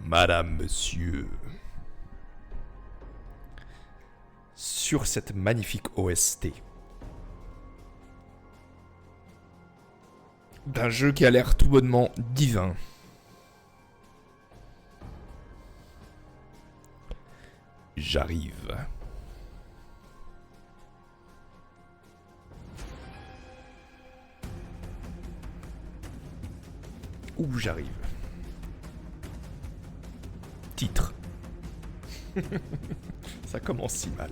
Madame, monsieur, sur cette magnifique OST d'un jeu qui a l'air tout bonnement divin, j'arrive. Où j'arrive. Titre. Ça commence si mal.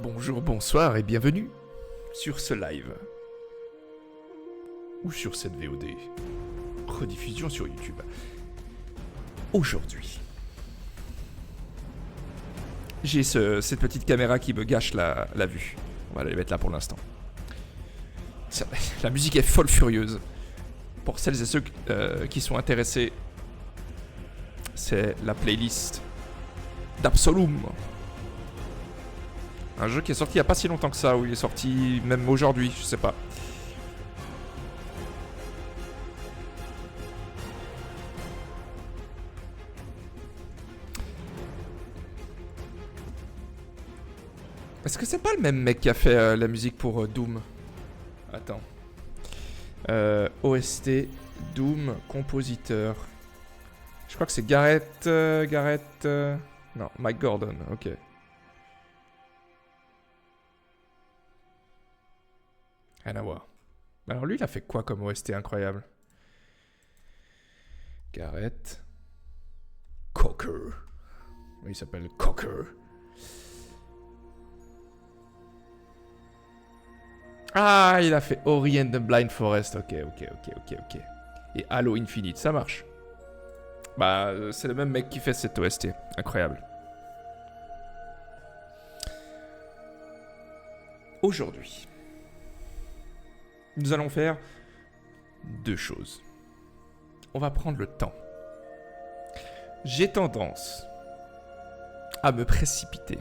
Bonjour, bonsoir et bienvenue sur ce live. Ou sur cette VOD. Rediffusion sur YouTube. Aujourd'hui, j'ai cette petite caméra qui me gâche la vue. On va la mettre là pour l'instant. La musique est folle furieuse. Pour celles et ceux qui sont intéressés, c'est la playlist d'Absolum. Un jeu qui est sorti il n'y a pas si longtemps que ça, ou il est sorti même aujourd'hui, je sais pas. Est-ce que c'est pas le même mec qui a fait la musique pour Doom? Attends. OST, Doom, compositeur. Je crois que c'est Gareth... Non, Mike Gordon, ok. Rien à voir. Alors lui, il a fait quoi comme OST incroyable? Gareth... Cocker. Il s'appelle Cocker. Ah, il a fait Ori and the Blind Forest. Ok. Et Halo Infinite, ça marche. Bah, c'est le même mec qui fait cette OST. Incroyable. Aujourd'hui, nous allons faire deux choses. On va prendre le temps. J'ai tendance à me précipiter.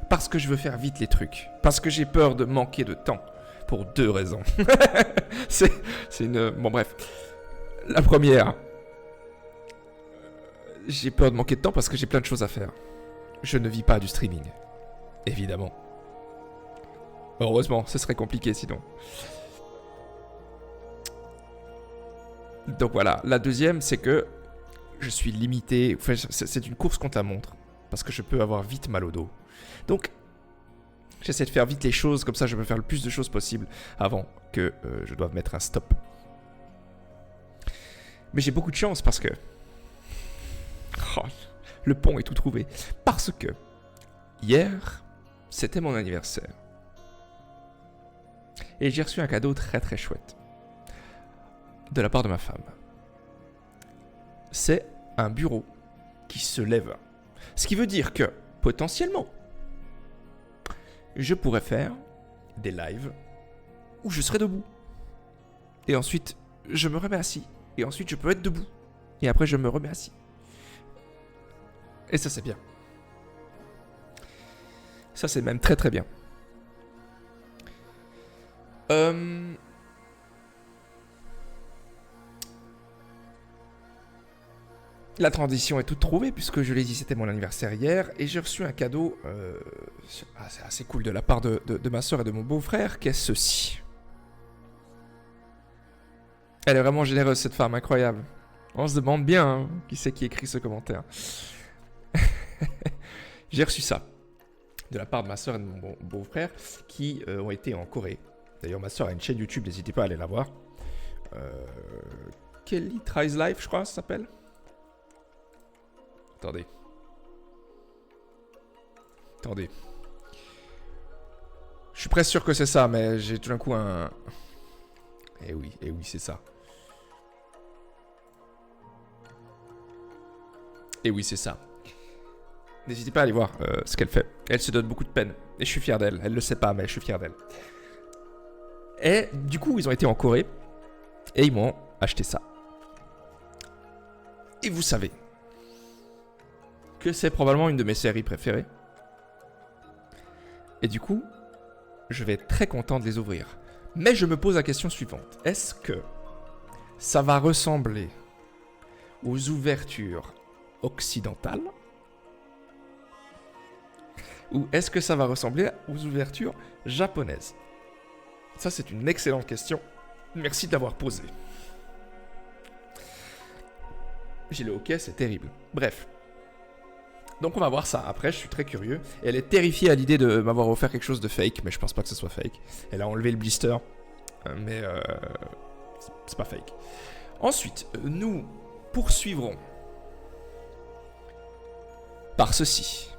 Parce que je veux faire vite les trucs. Parce que j'ai peur de manquer de temps. Pour deux raisons. c'est une... Bon bref. La première. J'ai peur de manquer de temps parce que j'ai plein de choses à faire. Je ne vis pas du streaming. Évidemment. Heureusement, ce serait compliqué sinon. Donc voilà. La deuxième, c'est que je suis limité. Enfin, c'est une course contre la montre. Parce que je peux avoir vite mal au dos. Donc, j'essaie de faire vite les choses, comme ça je peux faire le plus de choses possible avant que je doive mettre un stop. Mais j'ai beaucoup de chance parce que... Oh, le pont est tout trouvé. Parce que, hier, c'était mon anniversaire. Et j'ai reçu un cadeau très très chouette. De la part de ma femme. C'est un bureau qui se lève. Ce qui veut dire que, potentiellement, je pourrais faire des lives où je serai debout. Et ensuite, je me remets assis. Et ensuite, je peux être debout. Et après, je me remets assis. Et ça, c'est bien. Ça, c'est même très très bien. La transition est toute trouvée, puisque je l'ai dit, c'était mon anniversaire hier, et j'ai reçu un cadeau c'est assez cool de la part de ma soeur et de mon beau-frère, qu'est ceci. Elle est vraiment généreuse, cette femme, incroyable. On se demande bien hein, qui c'est qui écrit ce commentaire. J'ai reçu ça, de la part de ma soeur et de mon beau-frère, qui ont été en Corée. D'ailleurs, ma soeur a une chaîne YouTube, n'hésitez pas à aller la voir. Kelly Tries Life, je crois, ça s'appelle. Attendez. Je suis presque sûr que c'est ça, mais j'ai tout d'un coup un... Eh oui, c'est ça. Eh oui, c'est ça. N'hésitez pas à aller voir ce qu'elle fait. Elle se donne beaucoup de peine. Et je suis fier d'elle. Elle le sait pas, mais je suis fier d'elle. Et du coup, ils ont été en Corée. Et ils m'ont acheté ça. Et vous savez que c'est probablement une de mes séries préférées. Et du coup, je vais être très content de les ouvrir. Mais je me pose la question suivante. Est-ce que ça va ressembler aux ouvertures occidentales? Ou est-ce que ça va ressembler aux ouvertures japonaises? Ça, c'est une excellente question. Merci de l'avoir posée. J'ai le hockey, c'est terrible. Bref. Donc on va voir ça. Après, je suis très curieux. Et elle est terrifiée à l'idée de m'avoir offert quelque chose de fake, mais je pense pas que ce soit fake. Elle a enlevé le blister, mais c'est pas fake. Ensuite, nous poursuivrons par ceci.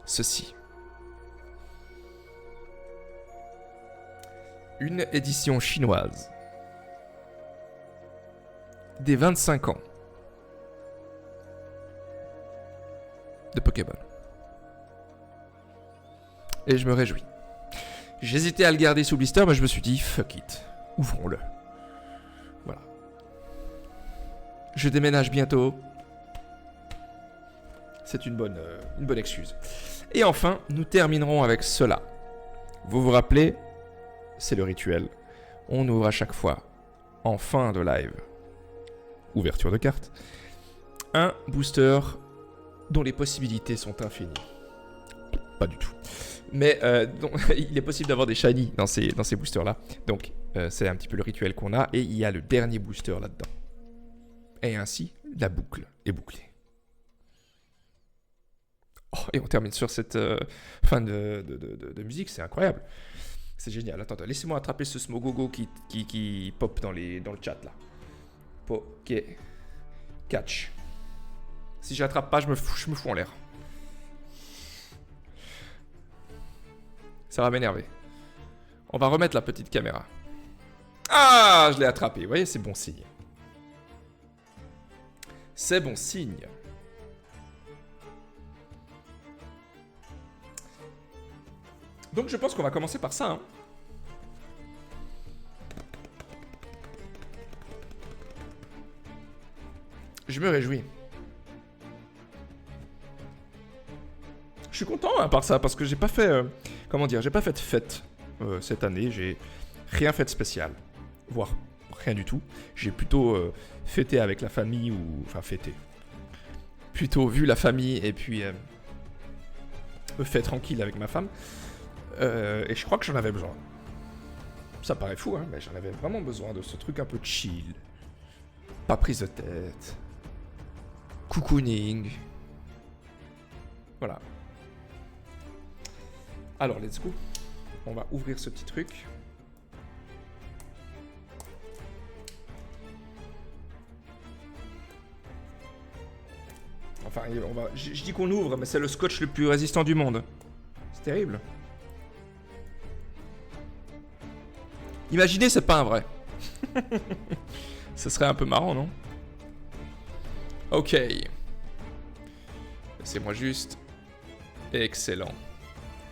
Ceci. Une édition chinoise des 25 ans de Pokémon. Et je me réjouis. J'hésitais à le garder sous blister, mais je me suis dit, fuck it, ouvrons-le. Voilà. Je déménage bientôt. C'est une bonne excuse. Et enfin, nous terminerons avec cela. Vous vous rappelez, c'est le rituel. On ouvre à chaque fois, en fin de live, ouverture de carte, un booster dont les possibilités sont infinies. Pas du tout. Mais il est possible d'avoir des shiny dans ces boosters-là. Donc, c'est un petit peu le rituel qu'on a. Et il y a le dernier booster là-dedans. Et ainsi, la boucle est bouclée. Oh, et on termine sur cette fin de musique, c'est incroyable. C'est génial. Attends, laissez-moi attraper ce Smogogo qui pop dans le chat là. Poké catch. Si je l'attrape pas, je me fous en l'air. Ça va m'énerver. On va remettre la petite caméra. Ah, je l'ai attrapé. Vous voyez, c'est bon signe. C'est bon signe. Donc je pense qu'on va commencer par ça. Hein. Je me réjouis. Je suis content à part ça parce que j'ai pas fait, j'ai pas fait de fête cette année. J'ai rien fait de spécial, voire rien du tout. J'ai plutôt fêté avec la famille fêté. Plutôt vu la famille et puis me fait tranquille avec ma femme. Et je crois que j'en avais besoin. Ça paraît fou, hein, mais j'en avais vraiment besoin de ce truc un peu chill. Pas prise de tête. Cocooning. Voilà. Alors, let's go. On va ouvrir ce petit truc. Enfin, je dis qu'on ouvre, mais c'est le scotch le plus résistant du monde. C'est terrible. Imaginez, c'est pas un vrai. Ce serait un peu marrant, non? Ok. Laissez-moi juste. Excellent.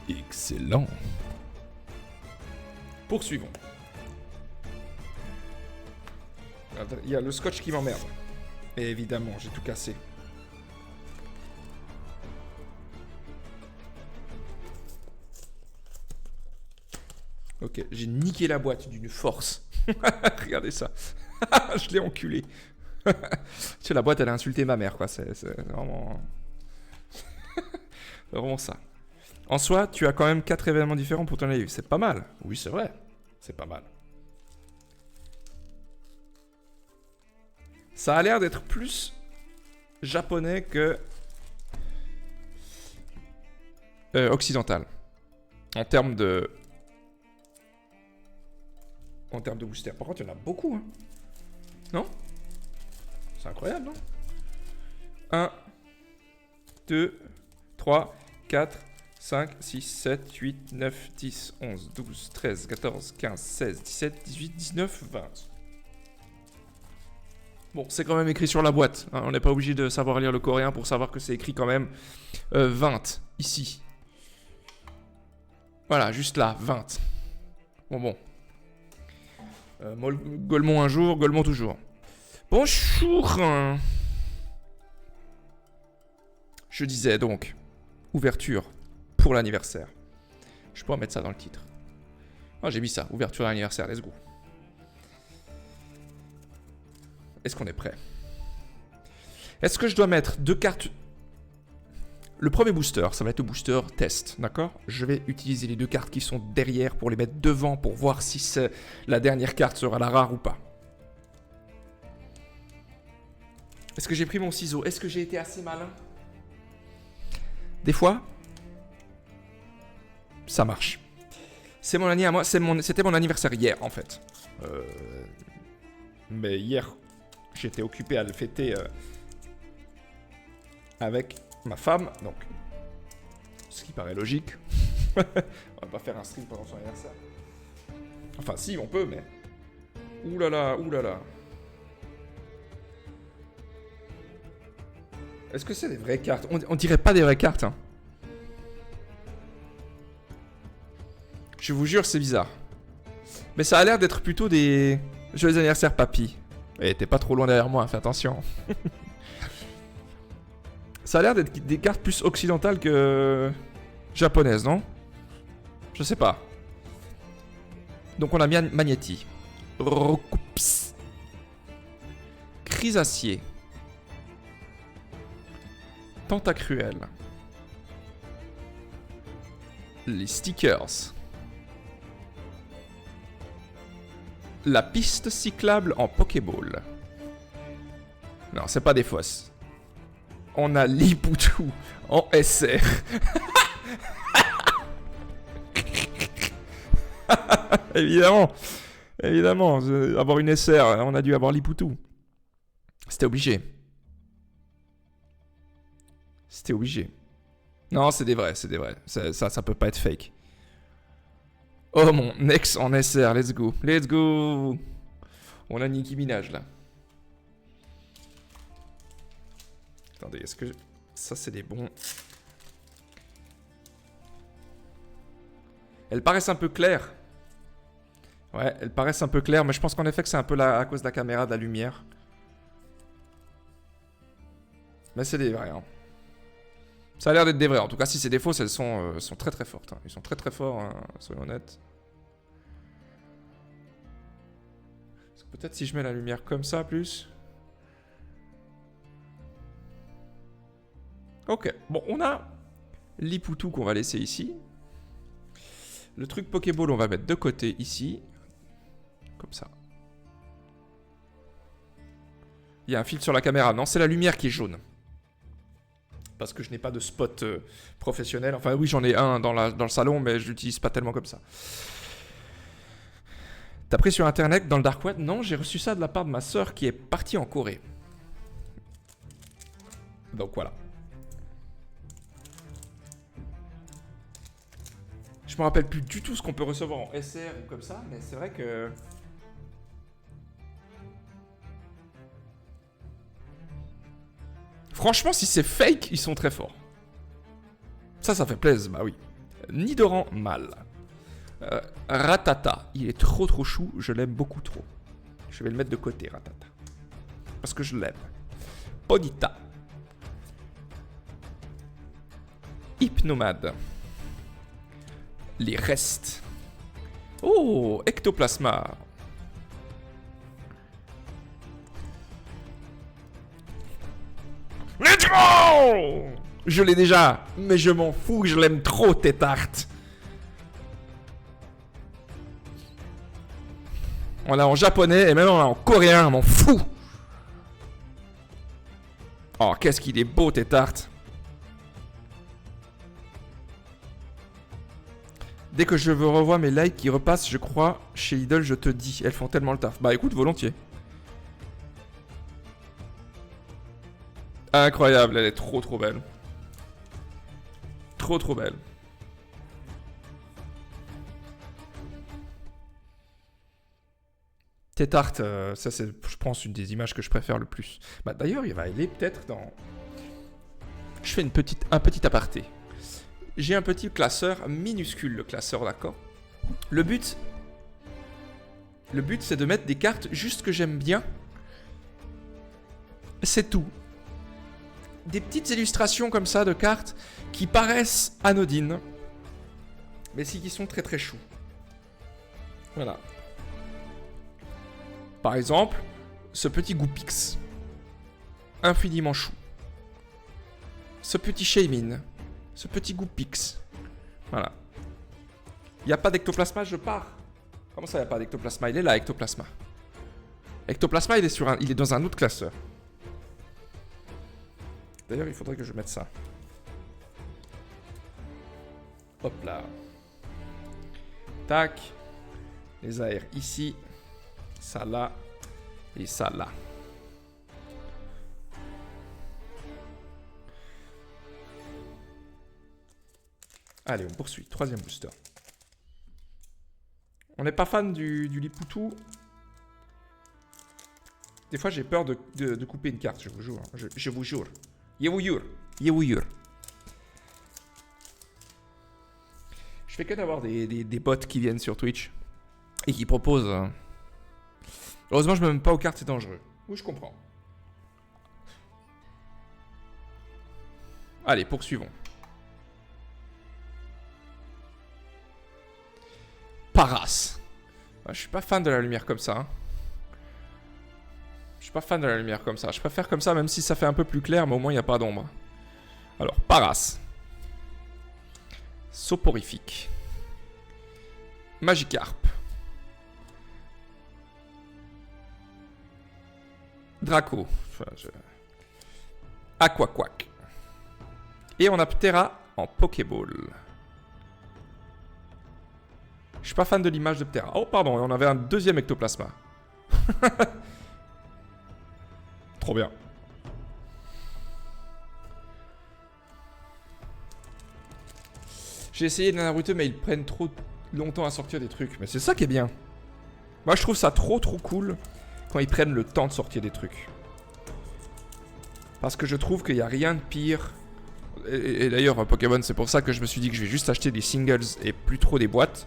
Excellent. Poursuivons. Il y a le scotch qui m'emmerde. Et évidemment, j'ai tout cassé. Ok, j'ai niqué la boîte d'une force. Regardez ça. Je l'ai enculé. Tu sais, la boîte, elle a insulté ma mère, quoi. C'est vraiment... vraiment ça. En soi, tu as quand même 4 événements différents pour ton live. C'est pas mal. Oui, c'est vrai. C'est pas mal. Ça a l'air d'être plus japonais que occidental. En termes de booster. Par contre, il y en a beaucoup. Hein. Non? C'est incroyable, non? 1, 2, 3, 4, 5, 6, 7, 8, 9, 10, 11, 12, 13, 14, 15, 16, 17, 18, 19, 20. Bon, c'est quand même écrit sur la boîte. Hein. On n'est pas obligé de savoir lire le coréen pour savoir que c'est écrit quand même 20, ici. Voilà, juste là, 20. Bon. Golemon un jour, Golemon toujours. Bonjour. Je disais donc, ouverture pour l'anniversaire. Je pourrais mettre ça dans le titre. Ah, j'ai mis ça, ouverture de l'anniversaire, let's go. Est-ce qu'on est prêt? Est-ce que je dois mettre 2 cartes? Le premier booster, ça va être le booster test, d'accord? Je vais utiliser les 2 cartes qui sont derrière pour les mettre devant pour voir si la dernière carte sera la rare ou pas. Est-ce que j'ai pris mon ciseau? Est-ce que j'ai été assez malin? Des fois, ça marche. C'est mon année à moi, c'était mon anniversaire hier en fait. Mais hier, j'étais occupé à le fêter avec ma femme, donc ce qui paraît logique. On va pas faire un stream pendant son anniversaire. Enfin si, on peut, mais... Ouh là là, ouh là là. Est-ce que c'est des vraies cartes? On dirait pas des vraies cartes, hein. Je vous jure, c'est bizarre. Mais ça a l'air d'être plutôt des... Joyeux anniversaire, papy. Eh, t'es pas trop loin derrière moi, fais attention. Ça a l'air d'être des cartes plus occidentales que... japonaises, non? Je sais pas. Donc on a bien Magnéti. Rokups. Chrysacier. Tentacruel. Les stickers. La piste cyclable en Pokéball. Non, c'est pas des fausses. On a Lipoutou en SR. Évidemment. Évidemment. Avoir une SR, on a dû avoir Lipoutou. C'était obligé. C'était obligé. Non, c'est des vrais, c'est des vrais. Ça peut pas être fake. Oh mon ex en SR, let's go. Let's go. On a Nicki Minaj là. Attendez, est-ce que... Ça c'est des bons... Elles paraissent un peu claires. Ouais, elles paraissent un peu claires, mais je pense qu'en effet que c'est un peu à cause de la caméra, de la lumière. Mais c'est des vrais, hein. Ça a l'air d'être des vrais. En tout cas, si c'est des fausses, elles sont très très fortes. Hein. Ils sont très très forts, hein, soyons honnêtes. Peut-être si je mets la lumière comme ça, plus. Ok. Bon, on a Lipoutou qu'on va laisser ici. Le truc Pokéball, on va mettre de côté ici. Comme ça. Il y a un filtre sur la caméra. Non, c'est la lumière qui est jaune. Parce que je n'ai pas de spot professionnel. Enfin oui, j'en ai un dans le salon, mais je l'utilise pas tellement comme ça. T'as pris sur internet dans le dark web? Non, j'ai reçu ça de la part de ma soeur qui est partie en Corée. Donc voilà. Je me rappelle plus du tout ce qu'on peut recevoir en SR ou comme ça, mais c'est vrai que... Franchement, si c'est fake, ils sont très forts. Ça fait plaisir, bah oui. Nidoran, mal. Ratata, il est trop chou, je l'aime beaucoup trop. Je vais le mettre de côté, Ratata. Parce que je l'aime. Ponyta. Hypnomade. Les restes. Oh, Ectoplasma. Let's go! Je l'ai déjà, mais je m'en fous, je l'aime trop, Tétarte. On l'a en japonais et même on l'a en coréen, je m'en fous. Oh, qu'est-ce qu'il est beau, Tétarte. Dès que je revois mes likes qui repassent, je crois, chez Lidl, je te dis. Elles font tellement le taf. Bah écoute, volontiers. Incroyable, elle est trop belle. Trop belle. Tétarte, ça c'est, je pense, une des images que je préfère le plus. Bah d'ailleurs, il va aller peut-être dans... Je fais un petit aparté. J'ai un petit classeur, minuscule le classeur, d'accord. Le but, c'est de mettre des cartes juste que j'aime bien. C'est tout. des petites illustrations comme ça de cartes qui paraissent anodines, mais qui sont très très chou. Voilà. Par exemple, ce petit Goupix. Infiniment chou. Ce petit Shaymin. Ce petit Goupix. Voilà. Il n'y a pas d'ectoplasma, je pars. Comment ça, il n'y a pas d'ectoplasma? Il est là, ectoplasma. Ectoplasma, il est dans un autre classeur. D'ailleurs, il faudrait que je mette ça. Hop là. Tac. Les AR ici. Ça là. Et ça là. Allez, on poursuit. Troisième booster. On n'est pas fan du Lipoutou. Des fois, j'ai peur de couper une carte, je vous jure. Je vous jure. Je vous jure. Je vous jure. Je fais que d'avoir des bots qui viennent sur Twitch et qui proposent... Heureusement, je ne me mets pas aux cartes, c'est dangereux. Oui, je comprends. Allez, poursuivons. Paras. Je suis pas fan de la lumière comme ça. Hein. Je suis pas fan de la lumière comme ça. Je préfère comme ça, même si ça fait un peu plus clair, mais au moins il n'y a pas d'ombre. Alors, Paras. Soporifique. Magikarp. Draco. Aquaquack. Et on a Ptera en Pokéball. Je suis pas fan de l'image de Ptera. Oh, pardon, on avait un deuxième ectoplasma. Trop bien. J'ai essayé de Naruto, mais ils prennent trop longtemps à sortir des trucs. Mais c'est ça qui est bien. Moi, je trouve ça trop cool quand ils prennent le temps de sortir des trucs. Parce que je trouve qu'il n'y a rien de pire. Et d'ailleurs, Pokémon, c'est pour ça que je me suis dit que je vais juste acheter des singles et plus trop des boîtes.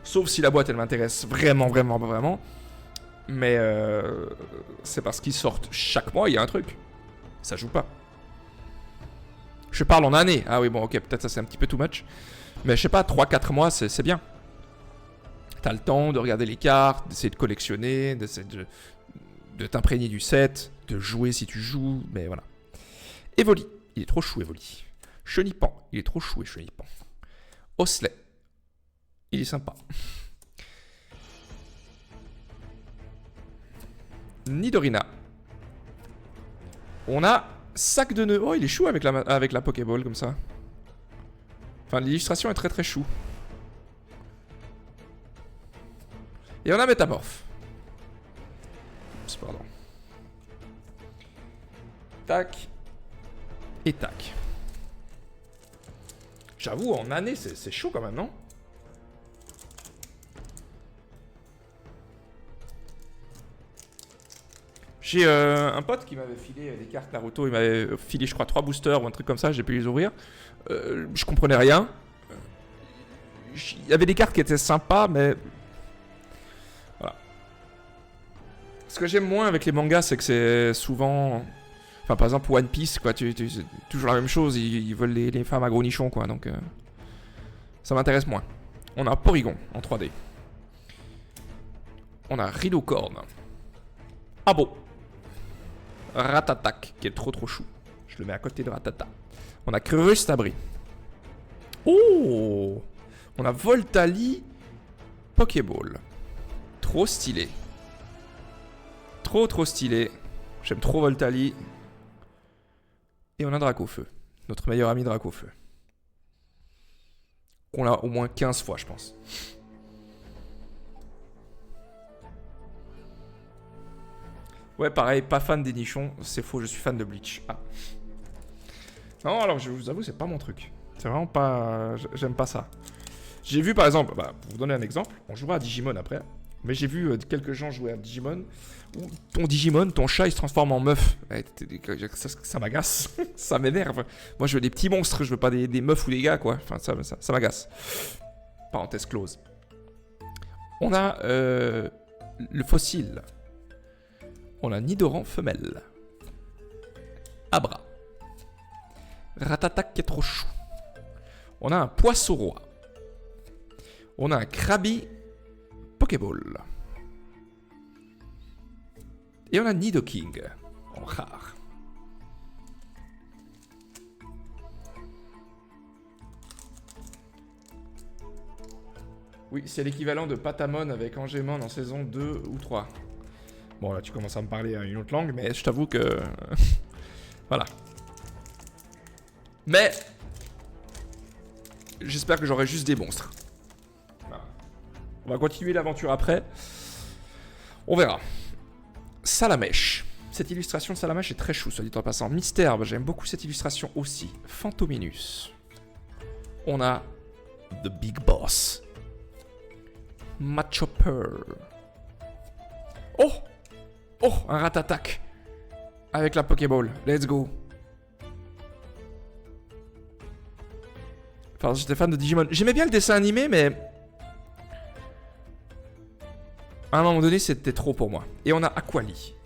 Sauf si la boîte, elle m'intéresse vraiment. Mais c'est parce qu'ils sortent chaque mois, il y a un truc. Ça joue pas. Je parle en année. Ah oui, bon, ok, peut-être ça c'est un petit peu too much. Mais je sais pas, 3-4 mois, c'est bien. T'as le temps de regarder les cartes, d'essayer de collectionner, d'essayer de t'imprégner du set, de jouer si tu joues, mais voilà. Evoli, il est trop chou, Evoli. Chenipan, il est trop chou, et Chenipan. Osley, il est sympa. Nidorina. On a sac de nœuds. Oh, il est chou avec la Pokéball comme ça. Enfin, l'illustration est très chou. Et on a Métamorphe. Oups, pardon. Tac. Et tac. J'avoue, en année, c'est chaud quand même, non? J'ai un pote qui m'avait filé des cartes Naruto. Il m'avait filé, je crois, 3 boosters ou un truc comme ça. J'ai pu les ouvrir. Je comprenais rien. Il y avait des cartes qui étaient sympas, mais... Voilà. Ce que j'aime moins avec les mangas, c'est que c'est souvent... Enfin, par exemple, One Piece, quoi. C'est toujours la même chose. Ils veulent les femmes à gros nichons, quoi. Donc, ça m'intéresse moins. On a Porygon en 3D. On a Ridocorn. Ah bon. Ratatak, qui est trop chou. Je le mets à côté de Ratata. On a Crustabri. Oh! On a Voltali Pokéball. Trop stylé. Trop stylé. J'aime trop Voltali. Et on a Dracofeu. Notre meilleur ami Dracofeu. Qu'on a au moins 15 fois, je pense. Ouais, pareil, pas fan des nichons. C'est faux, je suis fan de Bleach. Ah. Non, alors je vous avoue, c'est pas mon truc. C'est vraiment pas... J'aime pas ça. J'ai vu par exemple, pour vous donner un exemple, on jouera à Digimon après, mais j'ai vu quelques gens jouer à Digimon, où ton Digimon, ton chat, il se transforme en meuf. Ça m'agace, ça m'énerve. Moi, je veux des petits monstres, je veux pas des meufs ou des gars, quoi. Enfin, ça m'agace. Parenthèse close. On a le fossile. On a Nidoran femelle. Abra. Ratatac qui est trop chou. On a un poisson roi. On a un Krabby Pokéball. Et on a Nidoking en rare. Oui, c'est l'équivalent de Patamon avec Angemon en saison 2 ou 3. Bon, là, tu commences à me parler une autre langue, mais je t'avoue que... voilà. Mais... j'espère que j'aurai juste des monstres. Voilà. On va continuer l'aventure après. On verra. Salamèche. Cette illustration de Salamèche est très chou, soit dit en passant. Mystère, j'aime beaucoup cette illustration aussi. Fantominus. On a The Big Boss. Machopper. Oh! Oh! Un Ratatac. Avec la Pokéball. Let's go. Enfin, j'étais fan de Digimon. J'aimais bien le dessin animé, mais... à un moment donné, c'était trop pour moi. Et on a Aquali.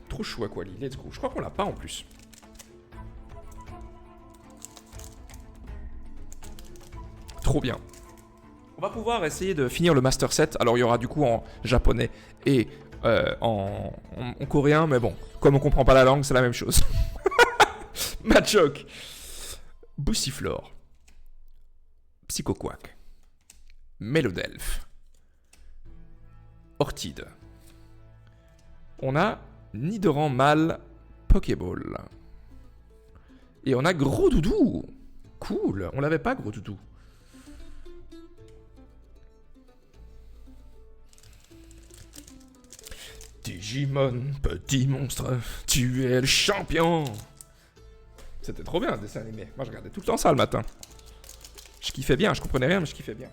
Trop chou, Aquali. Let's go. Je crois qu'on l'a pas en plus. Trop bien. On va pouvoir essayer de finir le Master Set. Alors, il y aura du coup en japonais et en coréen. Mais bon, comme on comprend pas la langue, c'est la même chose. Machoke. Bussiflore. Psychoquack. Mélodelphe. Ortide. On a Nidoran mâle Pokéball. Et on a Gros Doudou. Cool, on l'avait pas Gros Doudou. Digimon, petit monstre, tu es le champion. C'était trop bien le dessin animé. Moi je regardais tout le temps ça le matin. Je kiffais bien, je comprenais rien mais je kiffais bien.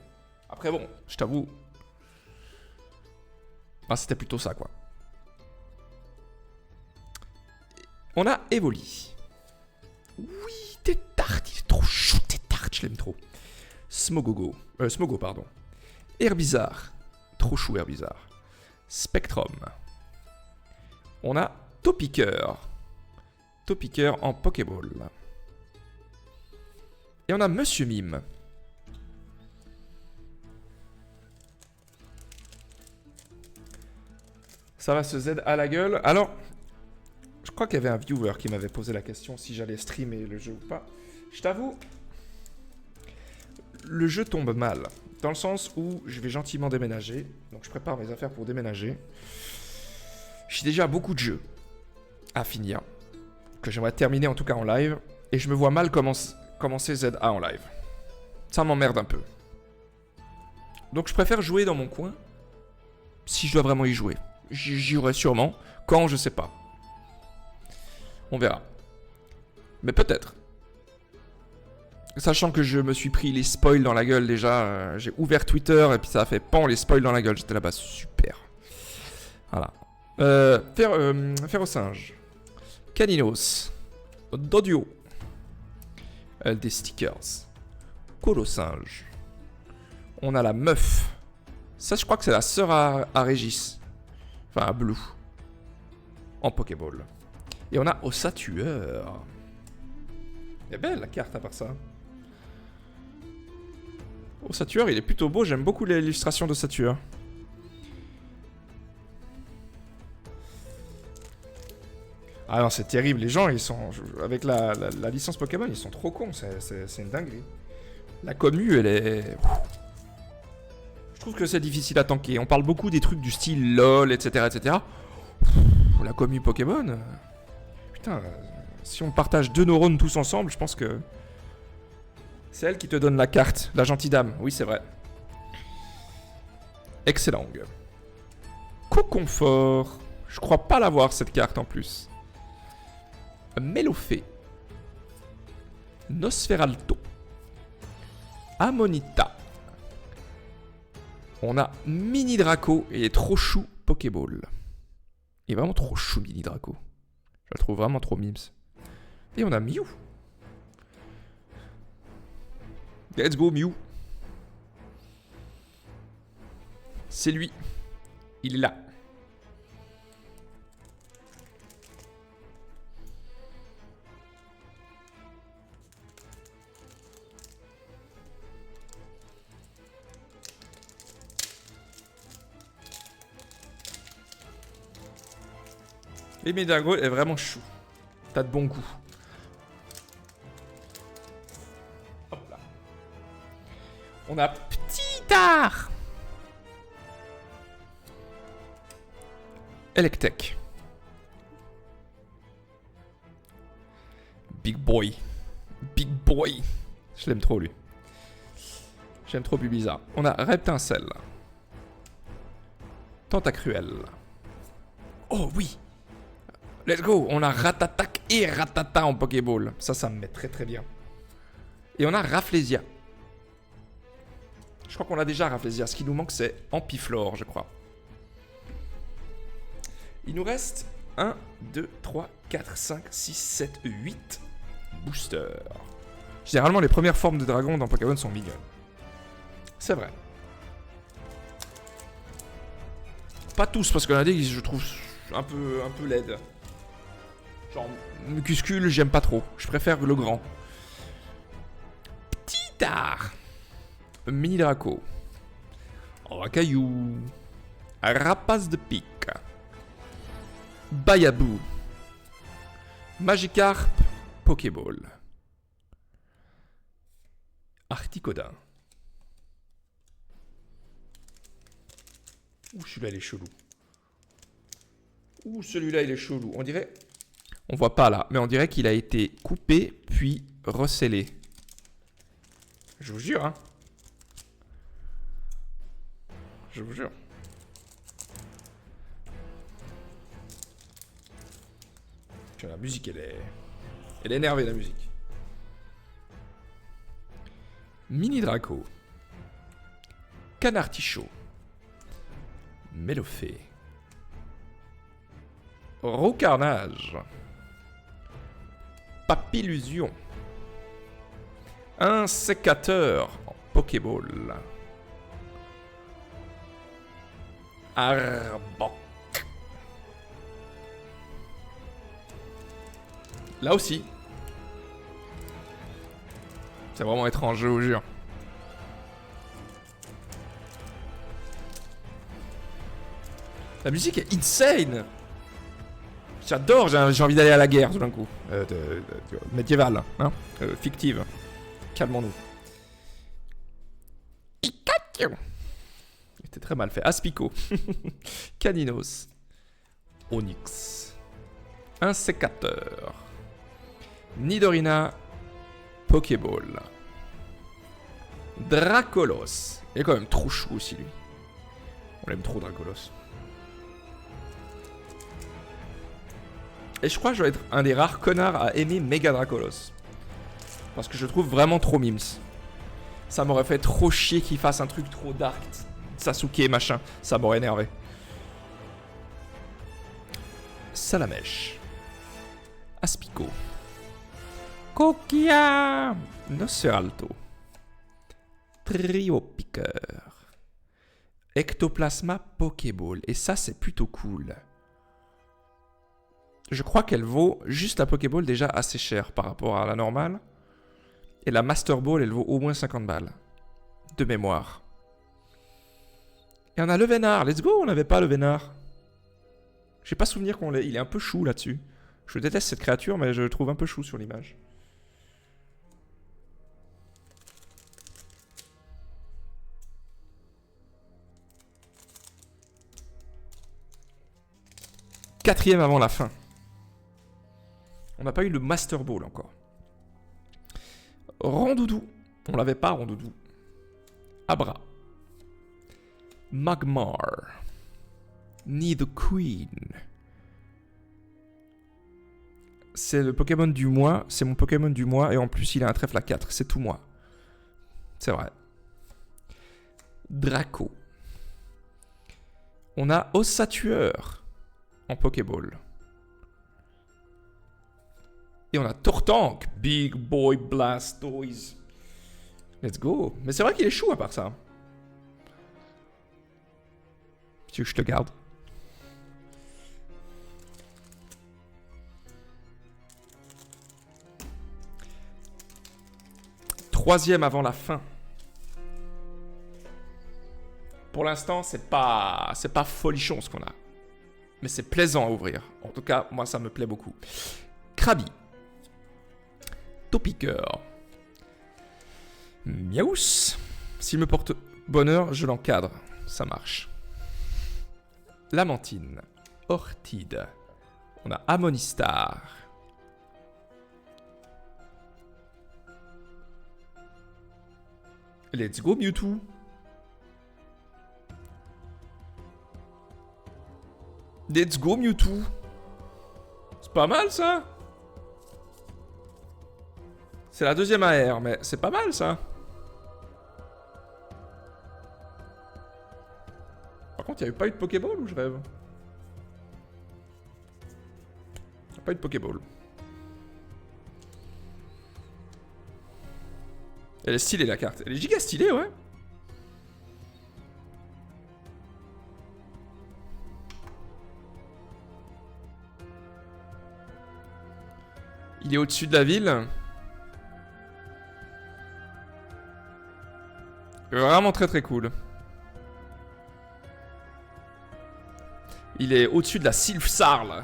Après bon, je t'avoue... ah, c'était plutôt ça quoi. On a Evoli. Oui, Tétart, il est trop chou, Tétart, je l'aime trop. Smogo, pardon. Herbizarre, trop chou Herbizarre. Spectrum. On a Topiqueur. Topiqueur en Pokéball. Et on a Monsieur Mime. Ça va se Z à la gueule. Alors, je crois qu'il y avait un viewer qui m'avait posé la question si j'allais streamer le jeu ou pas. Je t'avoue, le jeu tombe mal. Dans le sens où je vais gentiment déménager. Donc je prépare mes affaires pour déménager. J'ai déjà beaucoup de jeux à finir. Que j'aimerais terminer en tout cas en live. Et je me vois mal commencer ZA en live. Ça m'emmerde un peu. Donc je préfère jouer dans mon coin. Si je dois vraiment y jouer. J'y jouerai sûrement. Quand, je sais pas. On verra. Mais peut-être. Sachant que je me suis pris les spoils dans la gueule déjà. J'ai ouvert Twitter et puis ça a fait pan les spoils dans la gueule. J'étais là-bas, super. Voilà. Ferrosinge. Caninos. Dodio. Des stickers. Colosinge. On a la meuf. Ça, je crois que c'est la sœur à Régis. Enfin, à Blue. En Pokéball. Et on a Ossatueur. Elle est belle la carte à part ça. Ossatueur, il est plutôt beau. J'aime beaucoup l'illustration d'Ossatueur. Ah non, c'est terrible. Les gens, ils sont... avec la licence Pokémon, ils sont trop cons. C'est une dinguerie. La commu, elle est... Je trouve que c'est difficile à tanker. On parle beaucoup des trucs du style LOL, etc. etc. La commu Pokémon... Putain, si on partage 2 neurones tous ensemble, je pense que... c'est elle qui te donne la carte, la gentille dame. Oui, c'est vrai. Excellent. Coconfort. Je crois pas l'avoir, cette carte, en plus. Melofée. Nosferalto. Amonita. On a Mini Draco et trop chou Pokéball. Il est vraiment trop chou Mini Draco. Je le trouve vraiment trop mimes. Et on a Mew. Let's go Mew. C'est lui. Il est là. Et Médago est vraiment chou. T'as de bon goût. Hop là. On a Petit Art. Electek. Big Boy. Big Boy. Je l'aime trop lui. J'aime trop Bulbizarre. On a Reptincelle. Tentacruel. Oh oui. Let's go. On a Ratatac et Ratata en Pokéball. Ça me met très très bien. Et on a Rafflesia. Je crois qu'on a déjà Rafflesia. Ce qui nous manque, c'est Ampiflore, je crois. Il nous reste 1, 2, 3, 4, 5, 6, 7, 8 boosters. Généralement, les premières formes de dragon dans Pokémon sont mignonnes. C'est vrai. Pas tous, parce qu'on a dit que je trouve un peu laide. Genre, Mucuscule, j'aime pas trop. Je préfère le grand. Petit Art. Mini Draco. Racaillou. Rapace de pique. Bayabou. Magikarp. Pokéball. Articodin. Ouh, celui-là, il est chelou. Ouh, celui-là, il est chelou. On dirait... On voit pas là, mais on dirait qu'il a été coupé, puis recellé. Je vous jure, hein. Je vous jure. La musique, elle est énervée, la musique. Mini Draco. Canartichaud. Mélofée. Roucarnage. Papillusion. Un sécateur en Pokéball. Arbok. Là aussi. C'est vraiment étrange, je vous jure. La musique est insane. J'adore, j'ai envie d'aller à la guerre tout d'un coup. Médiévale, hein, fictive. Calmons-nous. Pikachu. C'était très mal fait. Aspico. Caninos. Onyx. Un sécateur. Nidorina. Pokéball. Dracolos. Il est quand même trop chou aussi lui. On l'aime trop Dracolos. Et je crois que je dois être un des rares connards à aimer Mega Dracolos. Parce que je le trouve vraiment trop mimes. Ça m'aurait fait trop chier qu'il fasse un truc trop dark. Sasuke machin. Ça m'aurait énervé. Salamèche. Aspico. Kokia. Noceralto. Trio Piqueur. Ectoplasma Pokéball. Et ça, c'est plutôt cool. Je crois qu'elle vaut juste la Pokéball déjà assez cher par rapport à la normale. Et la Master Ball, elle vaut au moins 50 balles. De mémoire. Et on a le Vénard. Let's go, on n'avait pas le Vénard. J'ai pas souvenir qu'on l'ait. Il est un peu chou là-dessus. Je déteste cette créature, mais je le trouve un peu chou sur l'image. Quatrième avant la fin. On n'a pas eu le Master Ball encore. Rondoudou. On l'avait pas, Rondoudou. Abra. Magmar. Nidoqueen. C'est le Pokémon du mois. C'est mon Pokémon du mois. Et en plus, il a un trèfle à 4. C'est tout moi. C'est vrai. Draco. On a Ossatueur en Pokéball. Et on a Tortank. Big Boy Blastoise. Let's go. Mais c'est vrai qu'il est chou à part ça. Tu veux que je te garde? Troisième avant la fin. Pour l'instant, c'est pas folichon ce qu'on a. Mais c'est plaisant à ouvrir. En tout cas, moi, ça me plaît beaucoup. Krabi. Topiqueur. Miaous. S'il me porte bonheur, je l'encadre. Ça marche. Lamantine. Ortide. On a Amonistar. Let's go Mewtwo. Let's go Mewtwo. C'est pas mal ça. C'est la deuxième AR, mais c'est pas mal ça. Par contre, il n'y avait pas eu de Pokéball ou je rêve? Il n'y a pas eu de Pokéball. Elle est stylée la carte. Elle est giga stylée, ouais. Il est au-dessus de la ville. Vraiment très très cool. Il est au-dessus de la Sylph-Sarl.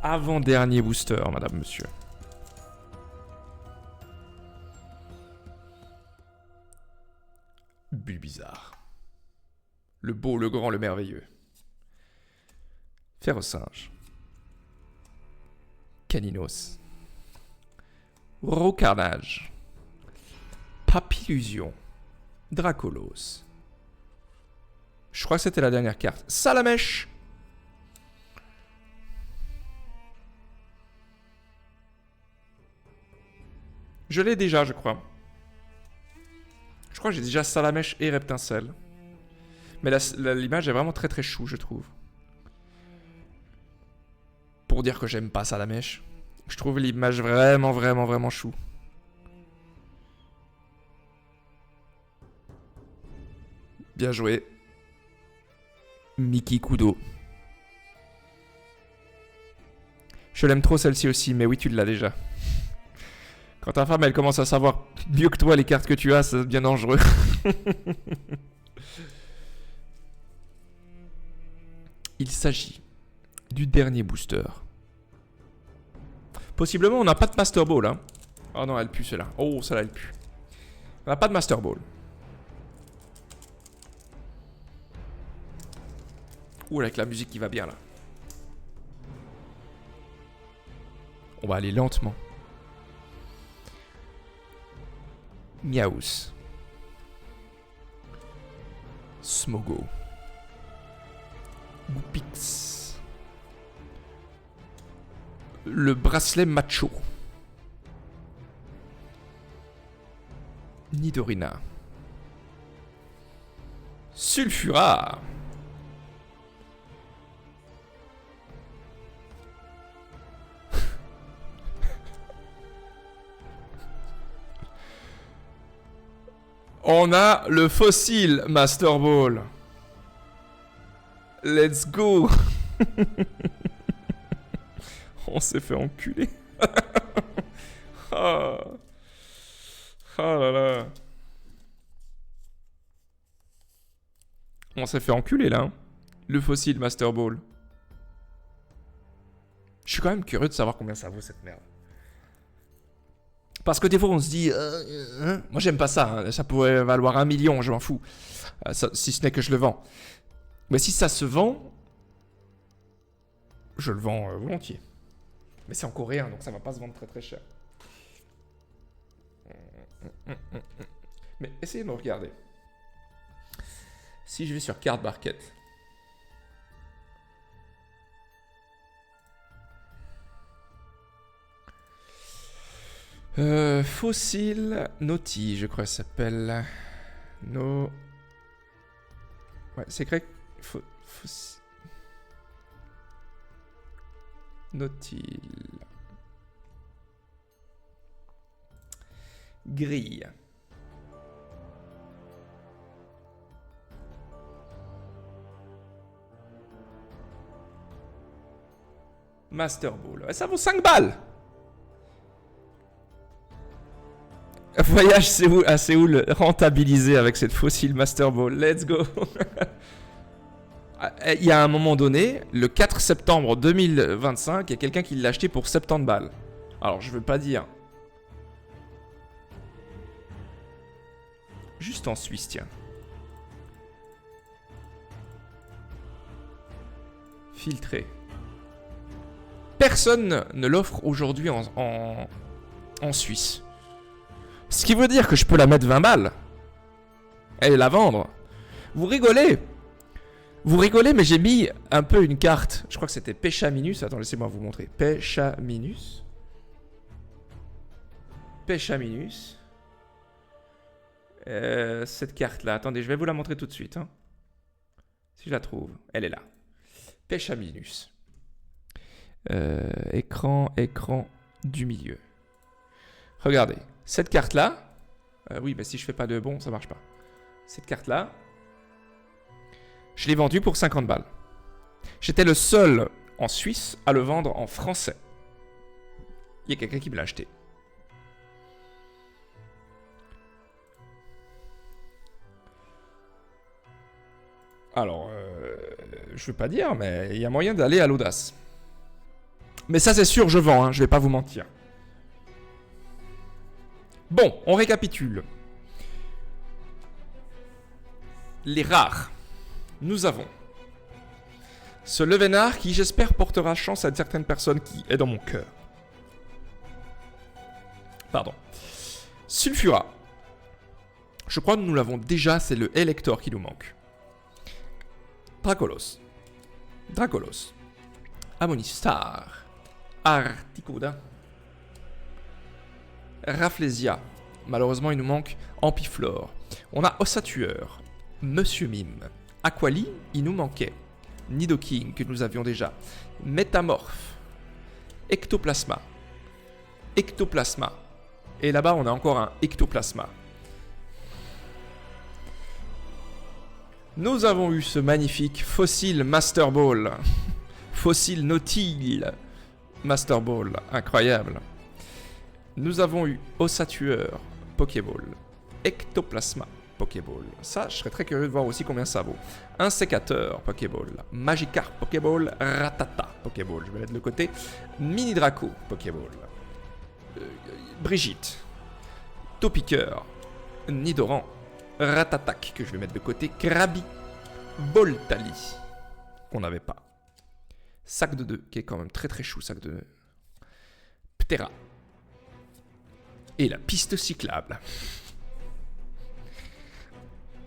Avant-dernier booster, madame, monsieur. Bulbizarre. Le beau, le grand, le merveilleux. Ferrosinge. Caninos. Rocarnage. Papillusion. Dracolos. Je crois que c'était la dernière carte. Salamèche. Je l'ai déjà, je crois. Je crois que j'ai déjà Salamèche et Reptincelle. Mais l'image est vraiment très très chou, je trouve. Pour dire que j'aime pas Salamèche. Je trouve l'image vraiment, vraiment, vraiment chou. Bien joué. Miki Kudo. Je l'aime trop celle-ci aussi, mais oui, tu l'as déjà. Quand ta femme, elle commence à savoir mieux que toi les cartes que tu as, ça devient dangereux. Il s'agit du dernier booster. Possiblement, on n'a pas de Master Ball. Hein. Oh non, elle pue celle-là. Oh, celle-là, elle pue. On n'a pas de Master Ball. Ouh, avec la musique qui va bien là. On va aller lentement. Miaous. Smogo. Goupix. Le bracelet macho. Nidorina. Sulfura. On a le fossile Master Ball. Let's go. On s'est fait enculer. Oh. Oh là là. On s'est fait enculer là. Hein. Le fossile Master Ball. Je suis quand même curieux de savoir combien ça vaut cette merde. Parce que des fois on se dit, moi j'aime pas ça, hein. Ça pourrait valoir 1 million, je m'en fous. Si ce n'est que je le vends. Mais si ça se vend, je le vends volontiers. Mais c'est en coréen, donc ça va pas se vendre très très cher. Mais essayez de me regarder. Si je vais sur Card Market. Fossile Naughty, je crois que ça s'appelle. No. Ouais, c'est grec. Nautil. Grille. Master Ball. Ça vaut 5 balles. Voyage à Séoul rentabilisé avec cette fossile Master Ball. Let's go. Il y a un moment donné, le 4 septembre 2025, il y a quelqu'un qui l'a acheté pour 70 balles. Alors, je veux pas dire. Juste en Suisse, tiens. Filtré. Personne ne l'offre aujourd'hui en Suisse. Ce qui veut dire que je peux la mettre 20 balles. Et la vendre. Vous rigolez. Vous rigolez, mais j'ai mis un peu une carte. Je crois que c'était Péchaminus. Attends, laissez-moi vous montrer. Péchaminus. Péchaminus. Cette carte-là. Attendez, je vais vous la montrer tout de suite. Hein. Si je la trouve. Elle est là. Péchaminus. Écran du milieu. Regardez. Cette carte-là. Oui, mais si je fais pas de bon, ça marche pas. Cette carte-là. Je l'ai vendue pour 50 balles. J'étais le seul en Suisse à le vendre en français. Il y a quelqu'un qui me l'a acheté. Alors, je veux pas dire, mais il y a moyen d'aller à l'audace. Mais ça, c'est sûr, je vends, hein, je vais pas vous mentir. Bon, on récapitule. Les rares. Nous avons ce Levenard qui, j'espère, portera chance à certaines personnes qui est dans mon cœur. Pardon. Sulfura. Je crois que nous l'avons déjà, c'est le Elector qui nous manque. Dracolos. Dracolos. Amonistar. Articuda. Rafflesia. Malheureusement, il nous manque Ampiflore. On a Ossatueur. Monsieur Mime. Aquali, il nous manquait. Nidoking, que nous avions déjà. Métamorphe. Ectoplasma. Ectoplasma. Et là-bas, on a encore un Ectoplasma. Nous avons eu ce magnifique fossile Master Ball. Fossile Nautile Master Ball. Incroyable. Nous avons eu Ossatueur Pokéball. Ectoplasma Pokéball. Ça, je serais très curieux de voir aussi combien ça vaut. Un sécateur Pokéball. Magikarp Pokéball. Ratata Pokéball. Je vais mettre de côté. Mini Draco Pokéball. Brigitte. Topiqueur. Nidoran. Ratatak que je vais mettre de côté. Krabi. Boltali. Qu'on n'avait pas. Sac de 2 qui est quand même très très chou. Sac de 2. Ptera. Et la piste cyclable.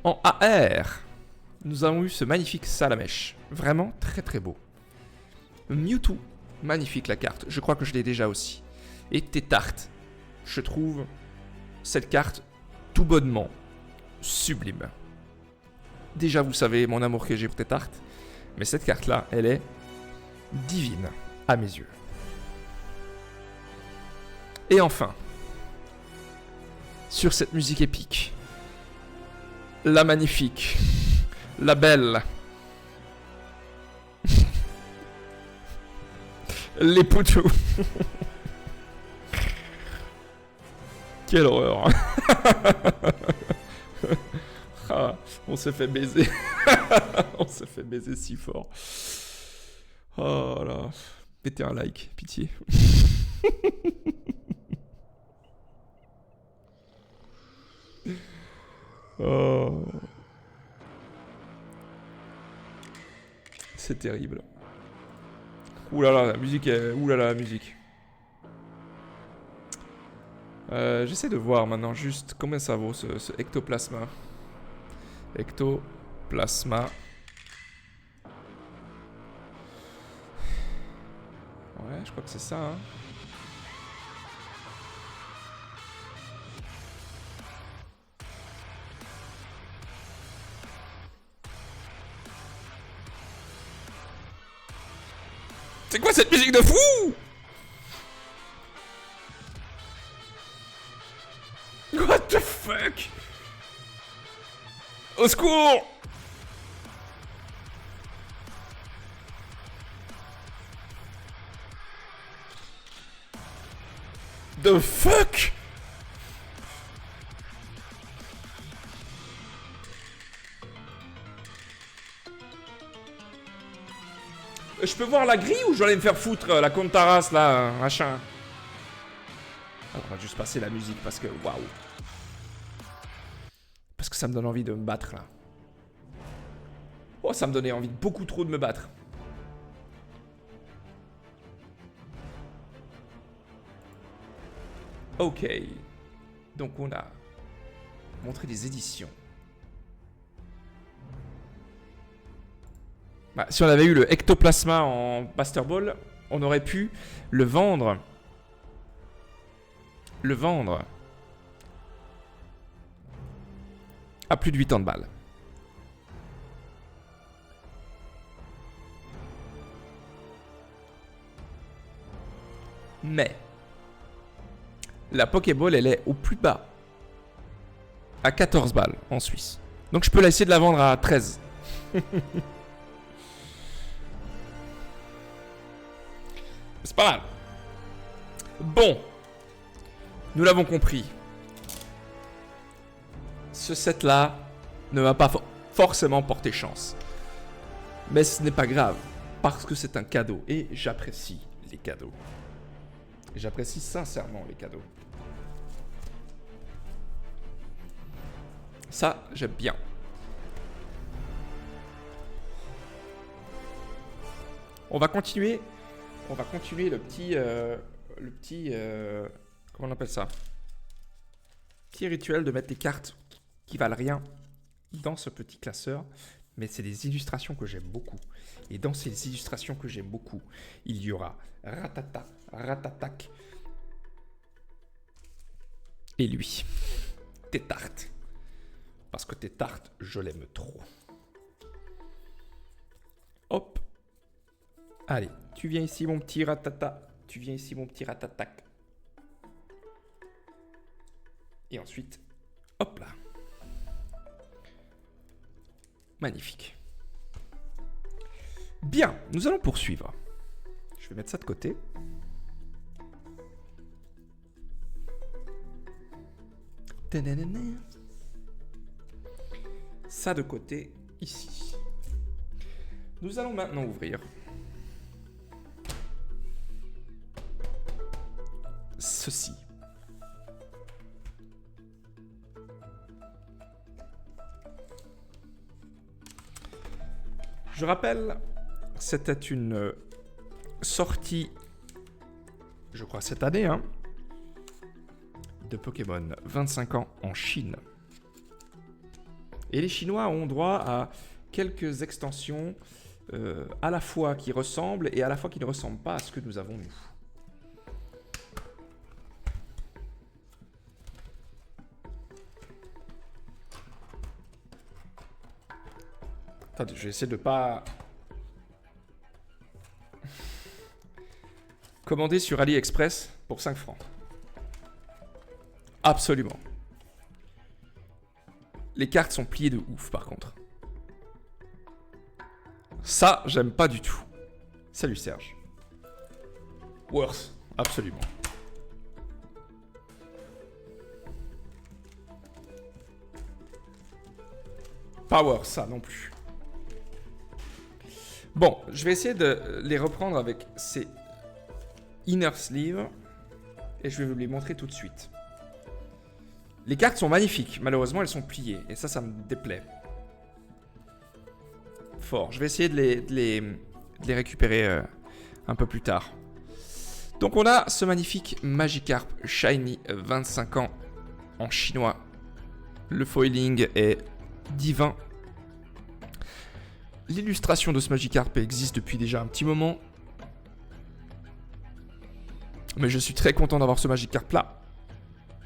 En AR, nous avons eu ce magnifique Salamèche. Vraiment très très beau. Mewtwo, magnifique la carte. Je crois que je l'ai déjà aussi. Et Tétart. Je trouve cette carte tout bonnement sublime. Déjà, vous savez mon amour que j'ai pour Tétart. Mais cette carte-là, elle est divine à mes yeux. Et enfin, sur cette musique épique, la magnifique, la belle, les poutous. Quelle horreur. Ah, on s'est fait baiser. On s'est fait baiser si fort. Oh là. Mettez un like, pitié. Oh. C'est terrible. Ouh là là, la musique est... Ouh là là, la musique. J'essaie de voir maintenant juste combien ça vaut ce ectoplasma. Ectoplasma. Ouais, je crois que c'est ça, hein. C'est quoi cette musique de fou? What the fuck? Au secours! The fuck? Je peux voir la grille ou je dois aller me faire foutre la Contaras là, machin? Alors, on va juste passer la musique parce que waouh. Parce que ça me donne envie de me battre là. Oh, ça me donnait envie de beaucoup trop de me battre. Ok. Donc on a montré des éditions. Bah, si on avait eu le ectoplasma en Master Ball, on aurait pu le vendre. À plus de 80 balles. Mais la Pokéball, elle est au plus bas. À 14 balles en Suisse. Donc je peux essayer de la vendre à 13. C'est pas mal. Bon. Nous l'avons compris. Ce set-là ne va pas forcément porter chance. Mais ce n'est pas grave. Parce que c'est un cadeau. Et j'apprécie les cadeaux. J'apprécie sincèrement les cadeaux. Ça, j'aime bien. On va continuer le petit... comment on appelle ça? Petit rituel de mettre les cartes qui valent rien dans ce petit classeur. Mais c'est des illustrations que j'aime beaucoup. Et dans ces illustrations que j'aime beaucoup, il y aura Ratata, Ratatac. Et lui. Tétarte. Parce que Tétarte, je l'aime trop. Hop. Allez, tu viens ici mon petit Ratata. Tu viens ici mon petit Ratatac. Et ensuite, hop là. Magnifique. Bien, nous allons poursuivre. Je vais mettre ça de côté. Ça de côté, ici. Nous allons maintenant ouvrir ceci. Je rappelle, c'était une sortie, je crois cette année, hein, de Pokémon 25 ans en Chine. Et les Chinois ont droit à quelques extensions à la fois qui ressemblent et à la fois qui ne ressemblent pas à ce que nous avons nous. Attendez, je vais essayer de pas... Commander sur AliExpress pour 5 francs. Absolument. Les cartes sont pliées de ouf, par contre. Ça, j'aime pas du tout. Salut Serge. Worth, absolument. Pas worth, ça non plus. Bon, je vais essayer de les reprendre avec ces inner sleeves. Et je vais vous les montrer tout de suite. Les cartes sont magnifiques. Malheureusement, elles sont pliées. Et ça me déplaît. Fort. Je vais essayer de les récupérer un peu plus tard. Donc, on a ce magnifique Magikarp Shiny 25 ans en chinois. Le foiling est divin. L'illustration de ce Magikarp existe depuis déjà un petit moment. Mais je suis très content d'avoir ce Magikarp là.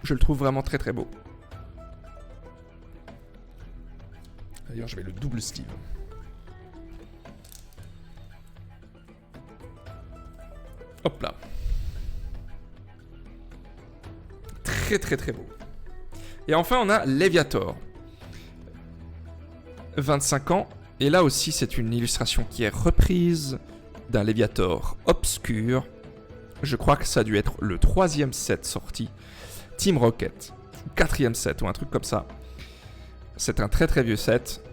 Je le trouve vraiment très très beau. D'ailleurs, je vais le double sleeve. Hop là. Très très très beau. Et enfin, on a Léviator. 25 ans. Et là aussi, c'est une illustration qui est reprise d'un Léviator obscur. Je crois que ça a dû être le 3e set sorti. Team Rocket. 4e set ou un truc comme ça. C'est un très très vieux set.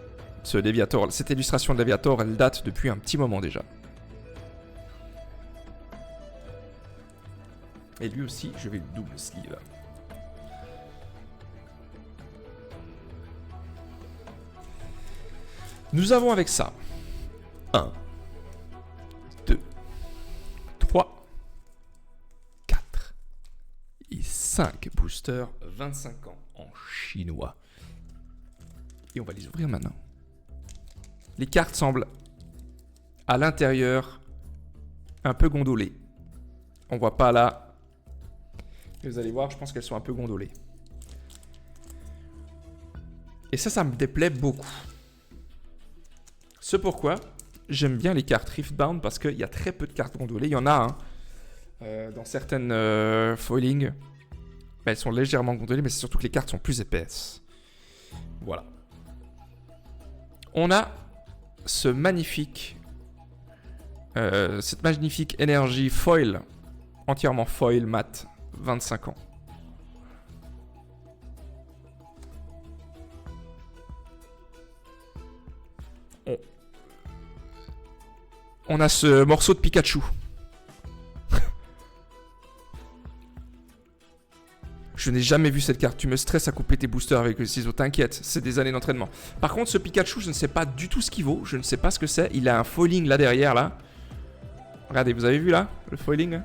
Ce Léviator, cette illustration de Léviator, elle date depuis un petit moment déjà. Et lui aussi, je vais le double sleeve. Nous avons avec ça 1, 2, 3, 4 et 5 boosters 25 ans en chinois. Et on va les ouvrir maintenant. Les cartes semblent à l'intérieur un peu gondolées. On voit pas là. Mais vous allez voir, je pense qu'elles sont un peu gondolées. Et ça me déplaît beaucoup. Ce pourquoi j'aime bien les cartes Riftbound parce qu'il y a très peu de cartes gondolées. Il y en a dans certaines foilings. Elles sont légèrement gondolées, mais c'est surtout que les cartes sont plus épaisses. Voilà. On a cette magnifique énergie foil, entièrement foil mat, 25 ans. On a ce morceau de Pikachu. Je n'ai jamais vu cette carte. Tu me stresses à couper tes boosters avec le ciseau. T'inquiète, c'est des années d'entraînement. Par contre, ce Pikachu, je ne sais pas du tout ce qu'il vaut. Je ne sais pas ce que c'est. Il a un foiling là derrière, là. Regardez, vous avez vu là, le foiling?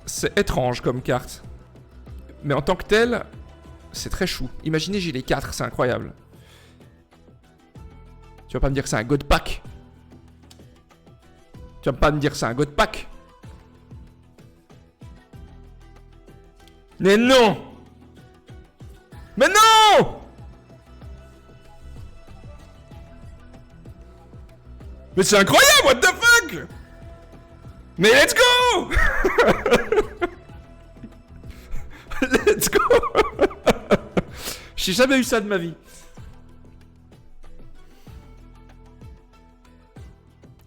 C'est étrange comme carte. Mais en tant que tel, c'est très chou. Imaginez, j'ai les 4, c'est incroyable. Tu vas pas me dire que c'est un God Pack. Tu vas pas me dire que c'est un God Pack. Mais non! Mais non! Mais c'est incroyable, what the fuck! Mais let's go! Let's go! J'ai jamais eu ça de ma vie.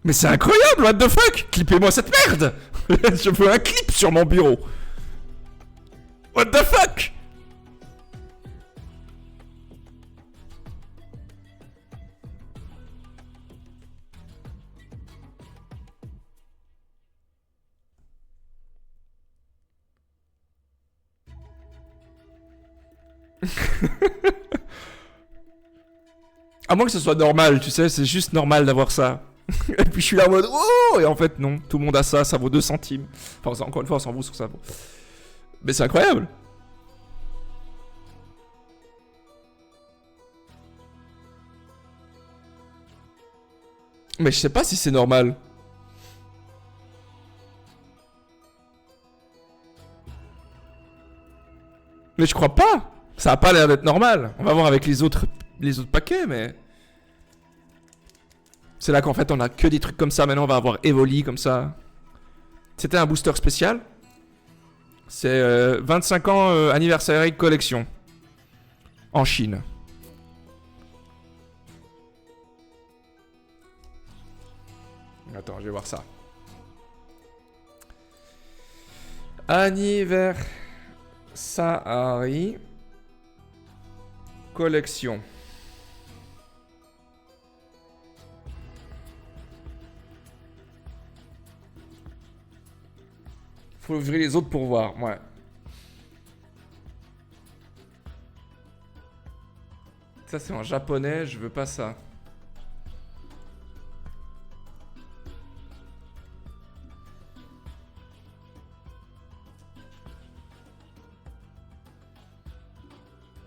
Mais c'est incroyable, what the fuck! Clippez-moi cette merde! Je veux un clip sur mon bureau. What the fuck? À moins que ce soit normal, tu sais, c'est juste normal d'avoir ça. Et puis je suis là en mode oh! Et en fait non, tout le monde a ça, ça vaut 2 centimes. Enfin encore une fois on s'en fout sur ça vaut. Mais c'est incroyable. Mais je sais pas si c'est normal. Mais je crois pas. Ça a pas l'air d'être normal. On va voir avec les autres paquets, mais... C'est là qu'en fait on a que des trucs comme ça. Maintenant on va avoir Evoli comme ça. C'était un booster spécial. C'est 25 ans anniversaire collection. En Chine. Attends, je vais voir ça. Anniversary collection. Faut ouvrir les autres pour voir, ouais. Ça c'est en japonais, je veux pas ça.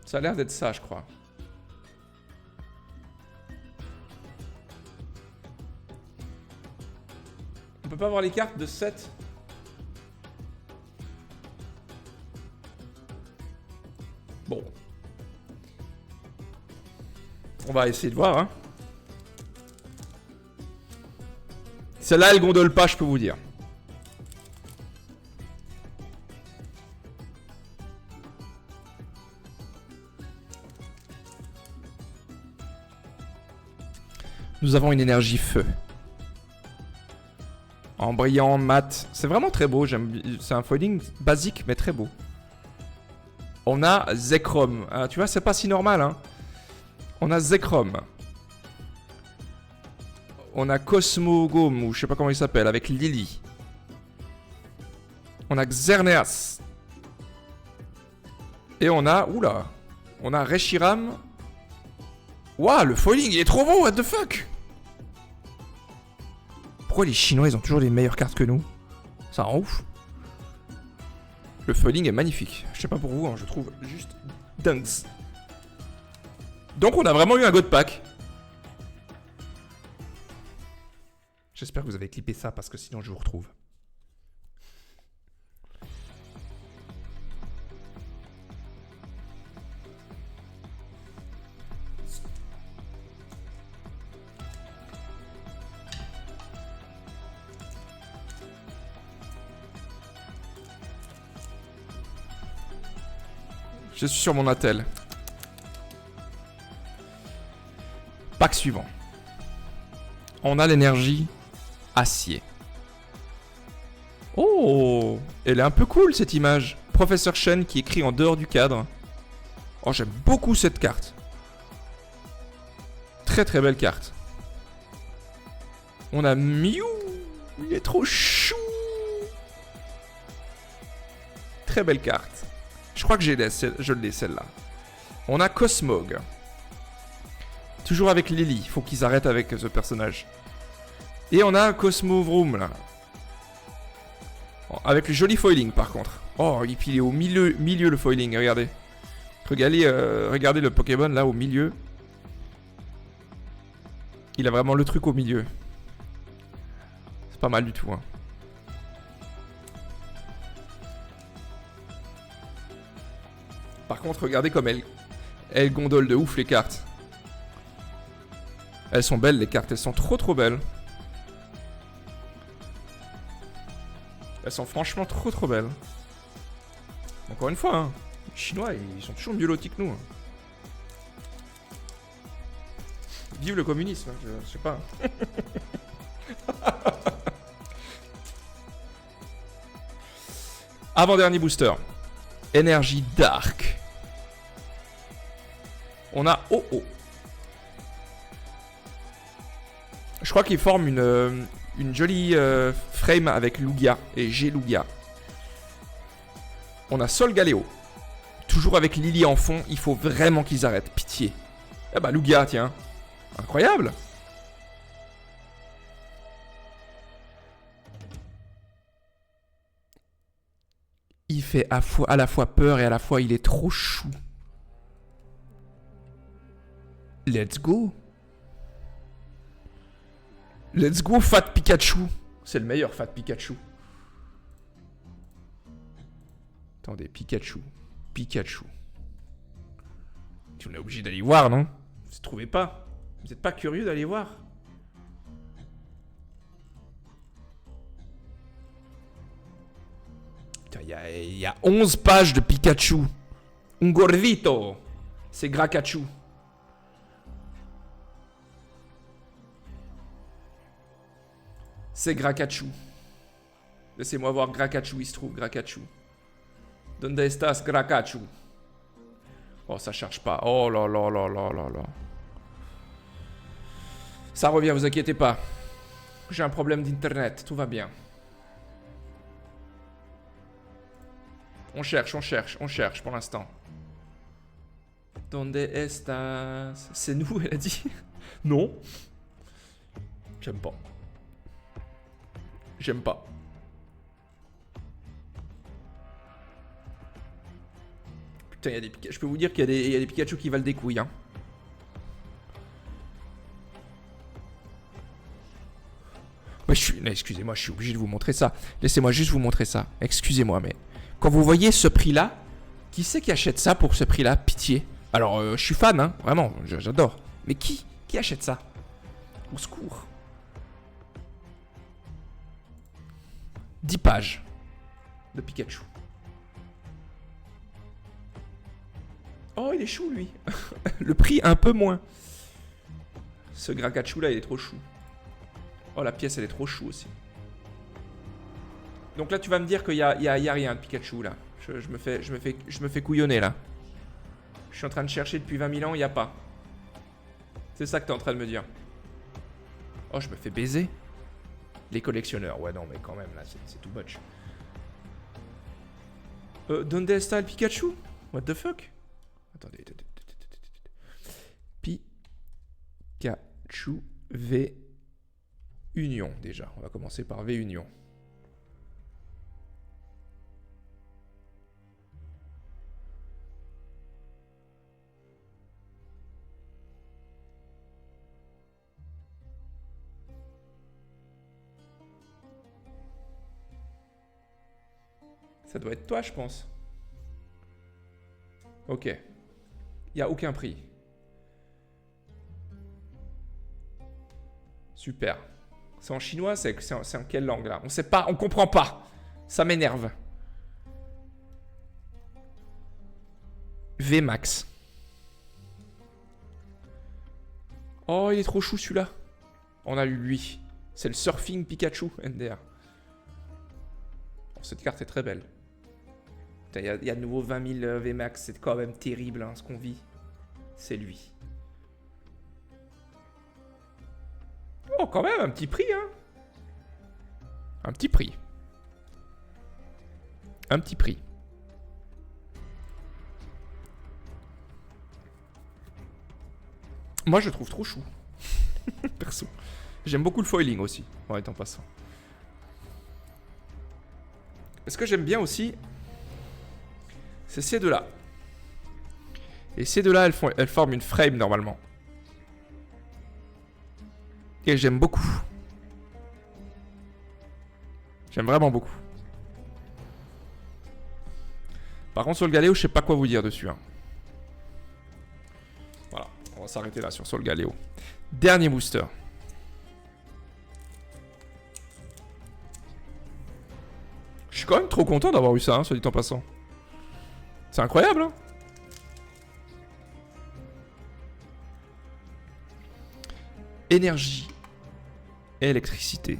Ça a l'air d'être ça, je crois. On peut pas avoir les cartes de 7. Bon. On va essayer de voir, hein. Celle-là, elle gondole pas, je peux vous dire. Nous avons une énergie feu. En brillant, mat. C'est vraiment très beau. C'est un foiling basique, mais très beau. On a Zekrom. Ah, tu vois, c'est pas si normal, hein. On a Zekrom. On a Cosmogome, ou je sais pas comment il s'appelle, avec Lily. On a Xerneas. Et on a... Oula. On a Reshiram. Waouh, le foiling, il est trop beau, what the fuck. Pourquoi les Chinois, ils ont toujours les meilleures cartes que nous? Ça rend ouf. Le foiling est magnifique. Je sais pas pour vous, hein, je trouve juste dingue. Donc on a vraiment eu un God Pack. J'espère que vous avez clippé ça parce que sinon je vous retrouve. Je suis sur mon attel. Pack suivant. On a l'énergie acier. Oh, elle est un peu cool cette image. Professeur Shen qui écrit en dehors du cadre. Oh, j'aime beaucoup cette carte. Très très belle carte. On a Mew. Il est trop chou. Très belle carte. Je crois que je l'ai celle-là. On a Cosmog. Toujours avec Lily. Faut qu'ils arrêtent avec ce personnage. Et on a Cosmo Vroom là. Avec le joli foiling par contre. Oh, il est au milieu le foiling, regardez. Regardez le Pokémon là au milieu. Il a vraiment le truc au milieu. C'est pas mal du tout, hein. Par contre, regardez comme elle gondole de ouf les cartes. Elles sont belles les cartes, elles sont trop belles. Elles sont franchement trop belles. Encore une fois, hein, les Chinois, ils sont toujours mieux lotis que nous. Hein. Vive le communisme, hein, je sais pas. Avant-dernier booster. Énergie Dark. On a OO. Je crois qu'ils forment une jolie frame avec Lugia et G-Lugia. On a Solgaleo. Toujours avec Lily en fond, il faut vraiment qu'ils arrêtent, pitié. Ah bah Lugia, tiens. Incroyable. Il fait à la fois peur et à la fois il est trop chou. Let's go. Let's go Fat Pikachu. C'est le meilleur Fat Pikachu. Attendez, Pikachu. Pikachu. On est obligé d'aller voir, non? Vous ne trouvez pas? Vous n'êtes pas curieux d'aller voir? Putain, il y a 11 pages de Pikachu. Un gordito. C'est Grakachu. C'est Grakachu. Laissez-moi voir Grakachu, il se trouve, Grakachu. Donde estas Grakachu? Oh, ça charge pas. Oh là là là là là là. Ça revient, vous inquiétez pas. J'ai un problème d'internet, tout va bien. On cherche pour l'instant. Donde estas? C'est nous, elle a dit. Non. J'aime pas. J'aime pas. Putain, il y a des Pikachu. Je peux vous dire qu'il y a des Pikachu qui valent des couilles, hein. Ouais, excusez-moi, je suis obligé de vous montrer ça. Laissez-moi juste vous montrer ça. Excusez-moi, mais... Quand vous voyez ce prix-là, qui c'est qui achète ça pour ce prix-là? Pitié. Alors, je suis fan, hein. Vraiment, j'adore. Mais qui achète ça? Au secours. 10 pages de Pikachu. Oh, il est chou, lui. Le prix, un peu moins. Ce Grakachu, là, il est trop chou. Oh, la pièce, elle est trop chou aussi. Donc là, tu vas me dire qu'il y a rien de Pikachu, là. Je me fais couillonner, là. Je suis en train de chercher depuis 20 000 ans, il n'y a pas. C'est ça que tu es en train de me dire. Oh, je me fais baiser. Les collectionneurs. Ouais, non, mais quand même, là, c'est too much. Donde está el Pikachu? What the fuck? Attendez. Pikachu V Union, déjà. On va commencer par V Union. Ça doit être toi, je pense. Ok. Il n'y a aucun prix. Super. C'est en chinois, c'est en quelle langue, là? On sait pas, on comprend pas. Ça m'énerve. VMAX. Oh, il est trop chou, celui-là. On a eu lui. C'est le Surfing Pikachu, NDR. Oh, cette carte est très belle. Il y a de nouveau 20 000 VMAX, c'est quand même terrible hein, ce qu'on vit. C'est lui. Oh, quand même, un petit prix, hein. Un petit prix. Un petit prix. Moi, je trouve trop chou. Perso. J'aime beaucoup le foiling aussi, en étant passant. Ce que j'aime bien aussi, c'est ces deux-là. Et ces deux-là, elles forment une frame normalement. Et j'aime beaucoup. J'aime vraiment beaucoup. Par contre, sur le Galéo, je sais pas quoi vous dire dessus. Hein. Voilà, on va s'arrêter là sur le Galéo. Dernier booster. Je suis quand même trop content d'avoir eu ça, hein, soit dit en passant. C'est incroyable, hein. Énergie. Électricité.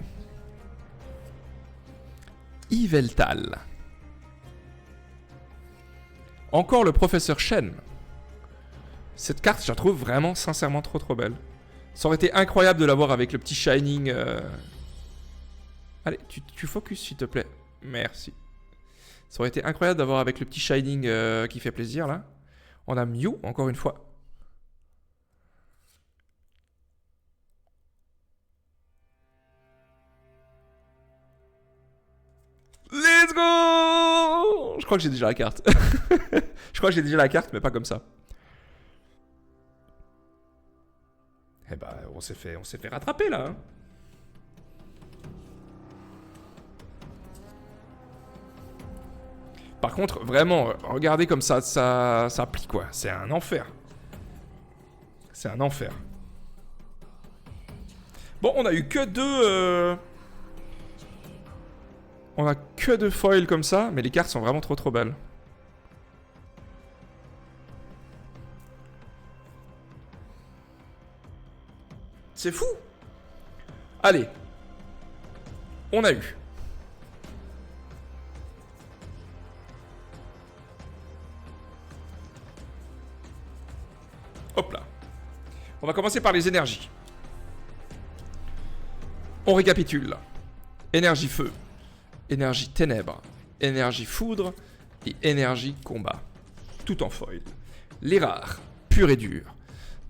Yveltal. Encore le professeur Shen. Cette carte, je la trouve vraiment, sincèrement, trop belle. Ça aurait été incroyable de l'avoir avec le petit Shining. Allez, tu focus, s'il te plaît. Merci. Ça aurait été incroyable d'avoir avec le petit Shining qui fait plaisir, là. On a Mew, encore une fois. Let's go! Je crois que j'ai déjà la carte. Je crois que j'ai déjà la carte, mais pas comme ça. Eh ben, on s'est fait rattraper, là. Hein. Par contre, vraiment, regardez comme ça plie, quoi. C'est un enfer. C'est un enfer. Bon, on a eu que deux... On a que deux foils comme ça, mais les cartes sont vraiment trop belles. C'est fou. Allez. On a eu. Hop là. On va commencer par les énergies. On récapitule. Énergie feu. Énergie ténèbres, énergie foudre et énergie combat. Tout en foil. Les rares, purs et durs.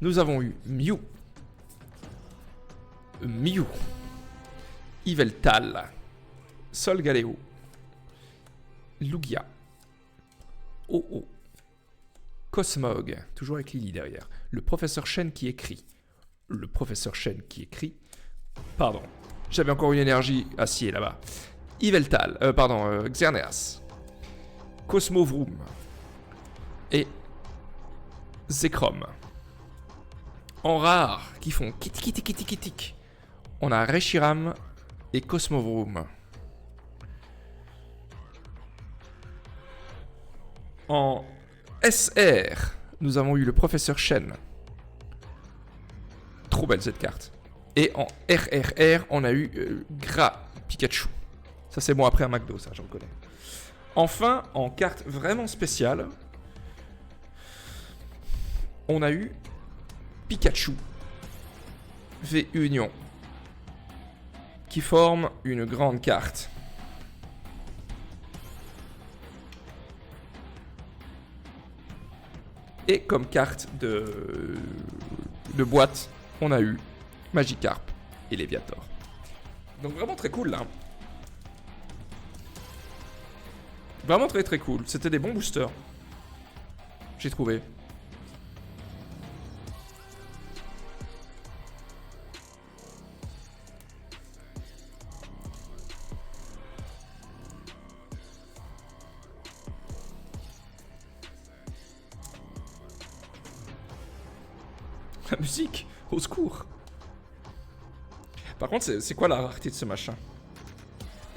Nous avons eu Mew. Yveltal. Solgaleo. Lugia. Oh. Cosmog. Toujours avec Lily derrière. Le professeur Shen qui écrit. Pardon. J'avais encore une énergie acier là-bas. Yveltal, Xerneas, Cosmovroom et Zekrom. En rare, qui font kitik. On a Reshiram et Cosmovroom. En SR, nous avons eu le professeur Shen. Trop belle cette carte. Et en RRR, on a eu Gra Pikachu. Ça, c'est bon après un McDo, ça, je reconnais. Enfin, en carte vraiment spéciale, on a eu Pikachu V Union, qui forme une grande carte. Et comme carte de boîte, on a eu Magikarp et Léviator. Donc vraiment très cool là. Vraiment très très cool. C'était des bons boosters. J'ai trouvé. La musique, au secours. Par contre, c'est quoi la rareté de ce machin?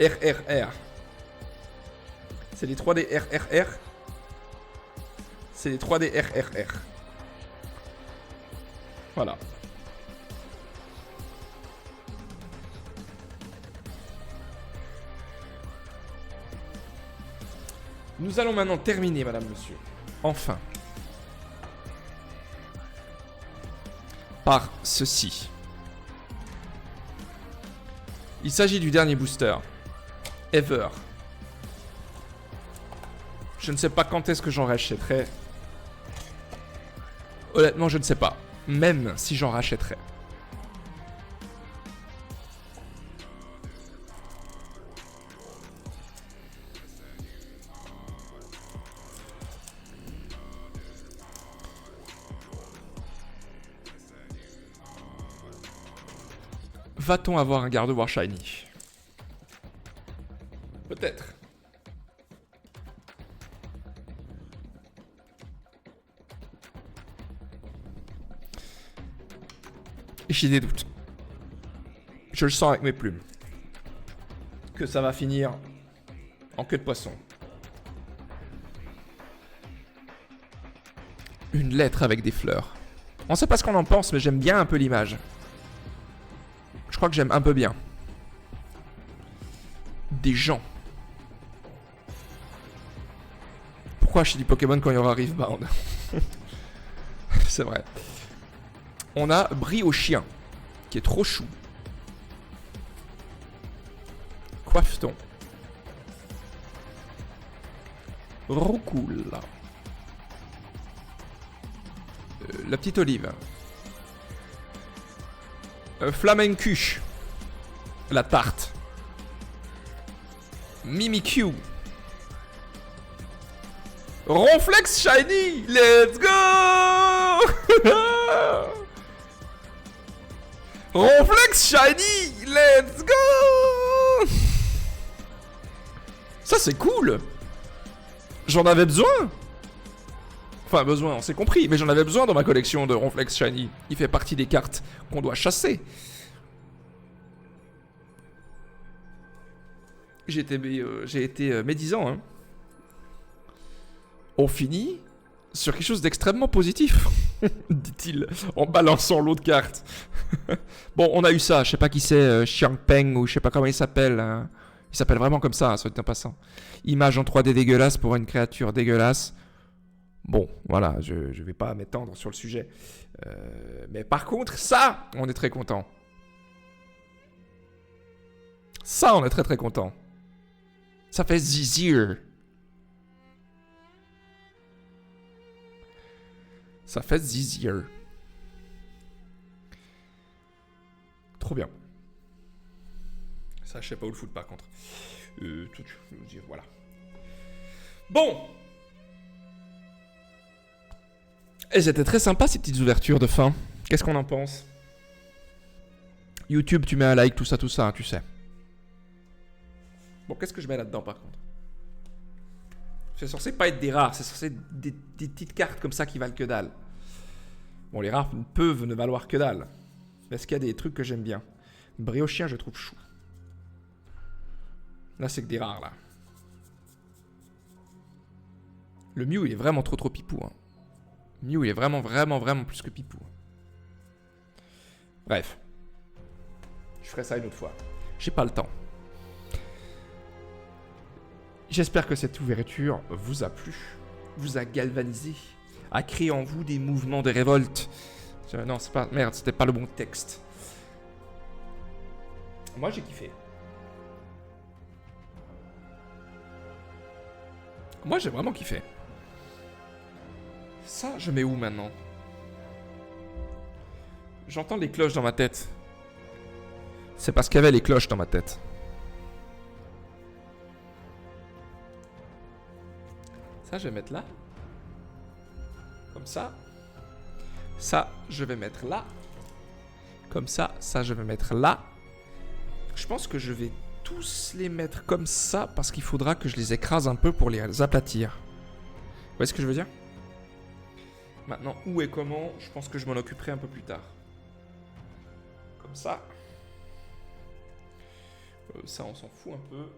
RRR. C'est les 3D RRR. C'est les 3D RRR. Voilà. Nous allons maintenant terminer, madame, monsieur. Enfin. Par ceci. Il s'agit du dernier booster. Ever. Je ne sais pas quand est-ce que j'en rachèterai. Honnêtement, je ne sais pas. Même si j'en rachèterais. Va-t-on avoir un Gardevoir Shiny? Peut-être. J'ai des doutes. Je le sens avec mes plumes. Que ça va finir en queue de poisson. Une lettre avec des fleurs. On sait pas ce qu'on en pense, mais j'aime bien un peu l'image. Je crois que j'aime un peu bien. Des gens. Pourquoi je dis Pokémon quand il y aura Riftbound? C'est vrai. On a Briochien, qui est trop chou. Coiffeton. Roucoule. La petite olive. Flamencuche. La tarte. Mimikyu. Ronflex Shiny. Let's go. Ronflex Shiny. Let's go. Ça c'est cool. J'en avais besoin. Enfin besoin, on s'est compris, mais j'en avais besoin dans ma collection de Ronflex Shiny. Il fait partie des cartes qu'on doit chasser. J'ai été médisant, hein. On finit sur quelque chose d'extrêmement positif, dit-il, en balançant l'autre carte. Bon, on a eu ça, je sais pas qui c'est, Xiangpeng, ou je sais pas comment il s'appelle. Hein. Il s'appelle vraiment comme ça, soit dit en passant. Image en 3D dégueulasse pour une créature dégueulasse. Bon, voilà, je vais pas m'étendre sur le sujet. Mais par contre, ça, on est très content. Ça, on est très très content. Ça fait zizir. Ça fait zizir. Trop bien. Ça, je sais pas où le foutre par contre. Voilà. Bon. Et c'était très sympa ces petites ouvertures de fin. Qu'est-ce qu'on en pense? YouTube, tu mets un like, tout ça, hein, tu sais. Bon, qu'est-ce que je mets là-dedans par contre? C'est censé pas être des rares, c'est censé être des petites cartes comme ça qui valent que dalle. Bon, les rares peuvent ne valoir que dalle. Mais est-ce qu'il y a des trucs que j'aime bien? Briochien, je trouve chou. Là, c'est que des rares, là. Le Mew, il est vraiment trop pipou. Hein. Mew, il est vraiment plus que pipou. Bref. Je ferai ça une autre fois. J'ai pas le temps. J'espère que cette ouverture vous a plu, vous a galvanisé, a créé en vous des mouvements de révolte. Non, c'est pas... Merde, c'était pas le bon texte. Moi, j'ai kiffé. Moi, j'ai vraiment kiffé. Ça, je mets où maintenant? J'entends les cloches dans ma tête. C'est parce qu'il y avait les cloches dans ma tête. Ça, je vais mettre là. Comme ça. Ça, je vais mettre là. Comme ça, je vais mettre là. Je pense que je vais tous les mettre comme ça parce qu'il faudra que je les écrase un peu pour les aplatir. Vous voyez ce que je veux dire? Maintenant, où et comment, je pense que je m'en occuperai un peu plus tard. Comme ça. Ça, on s'en fout un peu.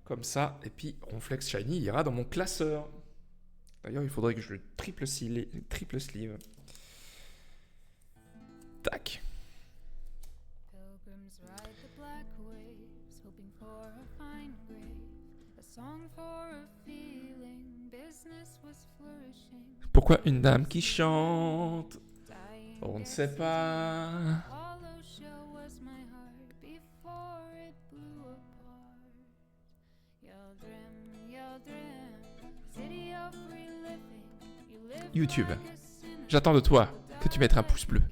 Comme ça. Et puis, Ronflex Shiny ira dans mon classeur. D'ailleurs, il faudrait que je le triple sleeve. Tac. Pourquoi une dame qui chante? On ne sait pas. YouTube, j'attends de toi que tu mettes un pouce bleu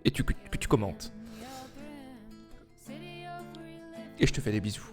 et que tu commentes. Et je te fais des bisous.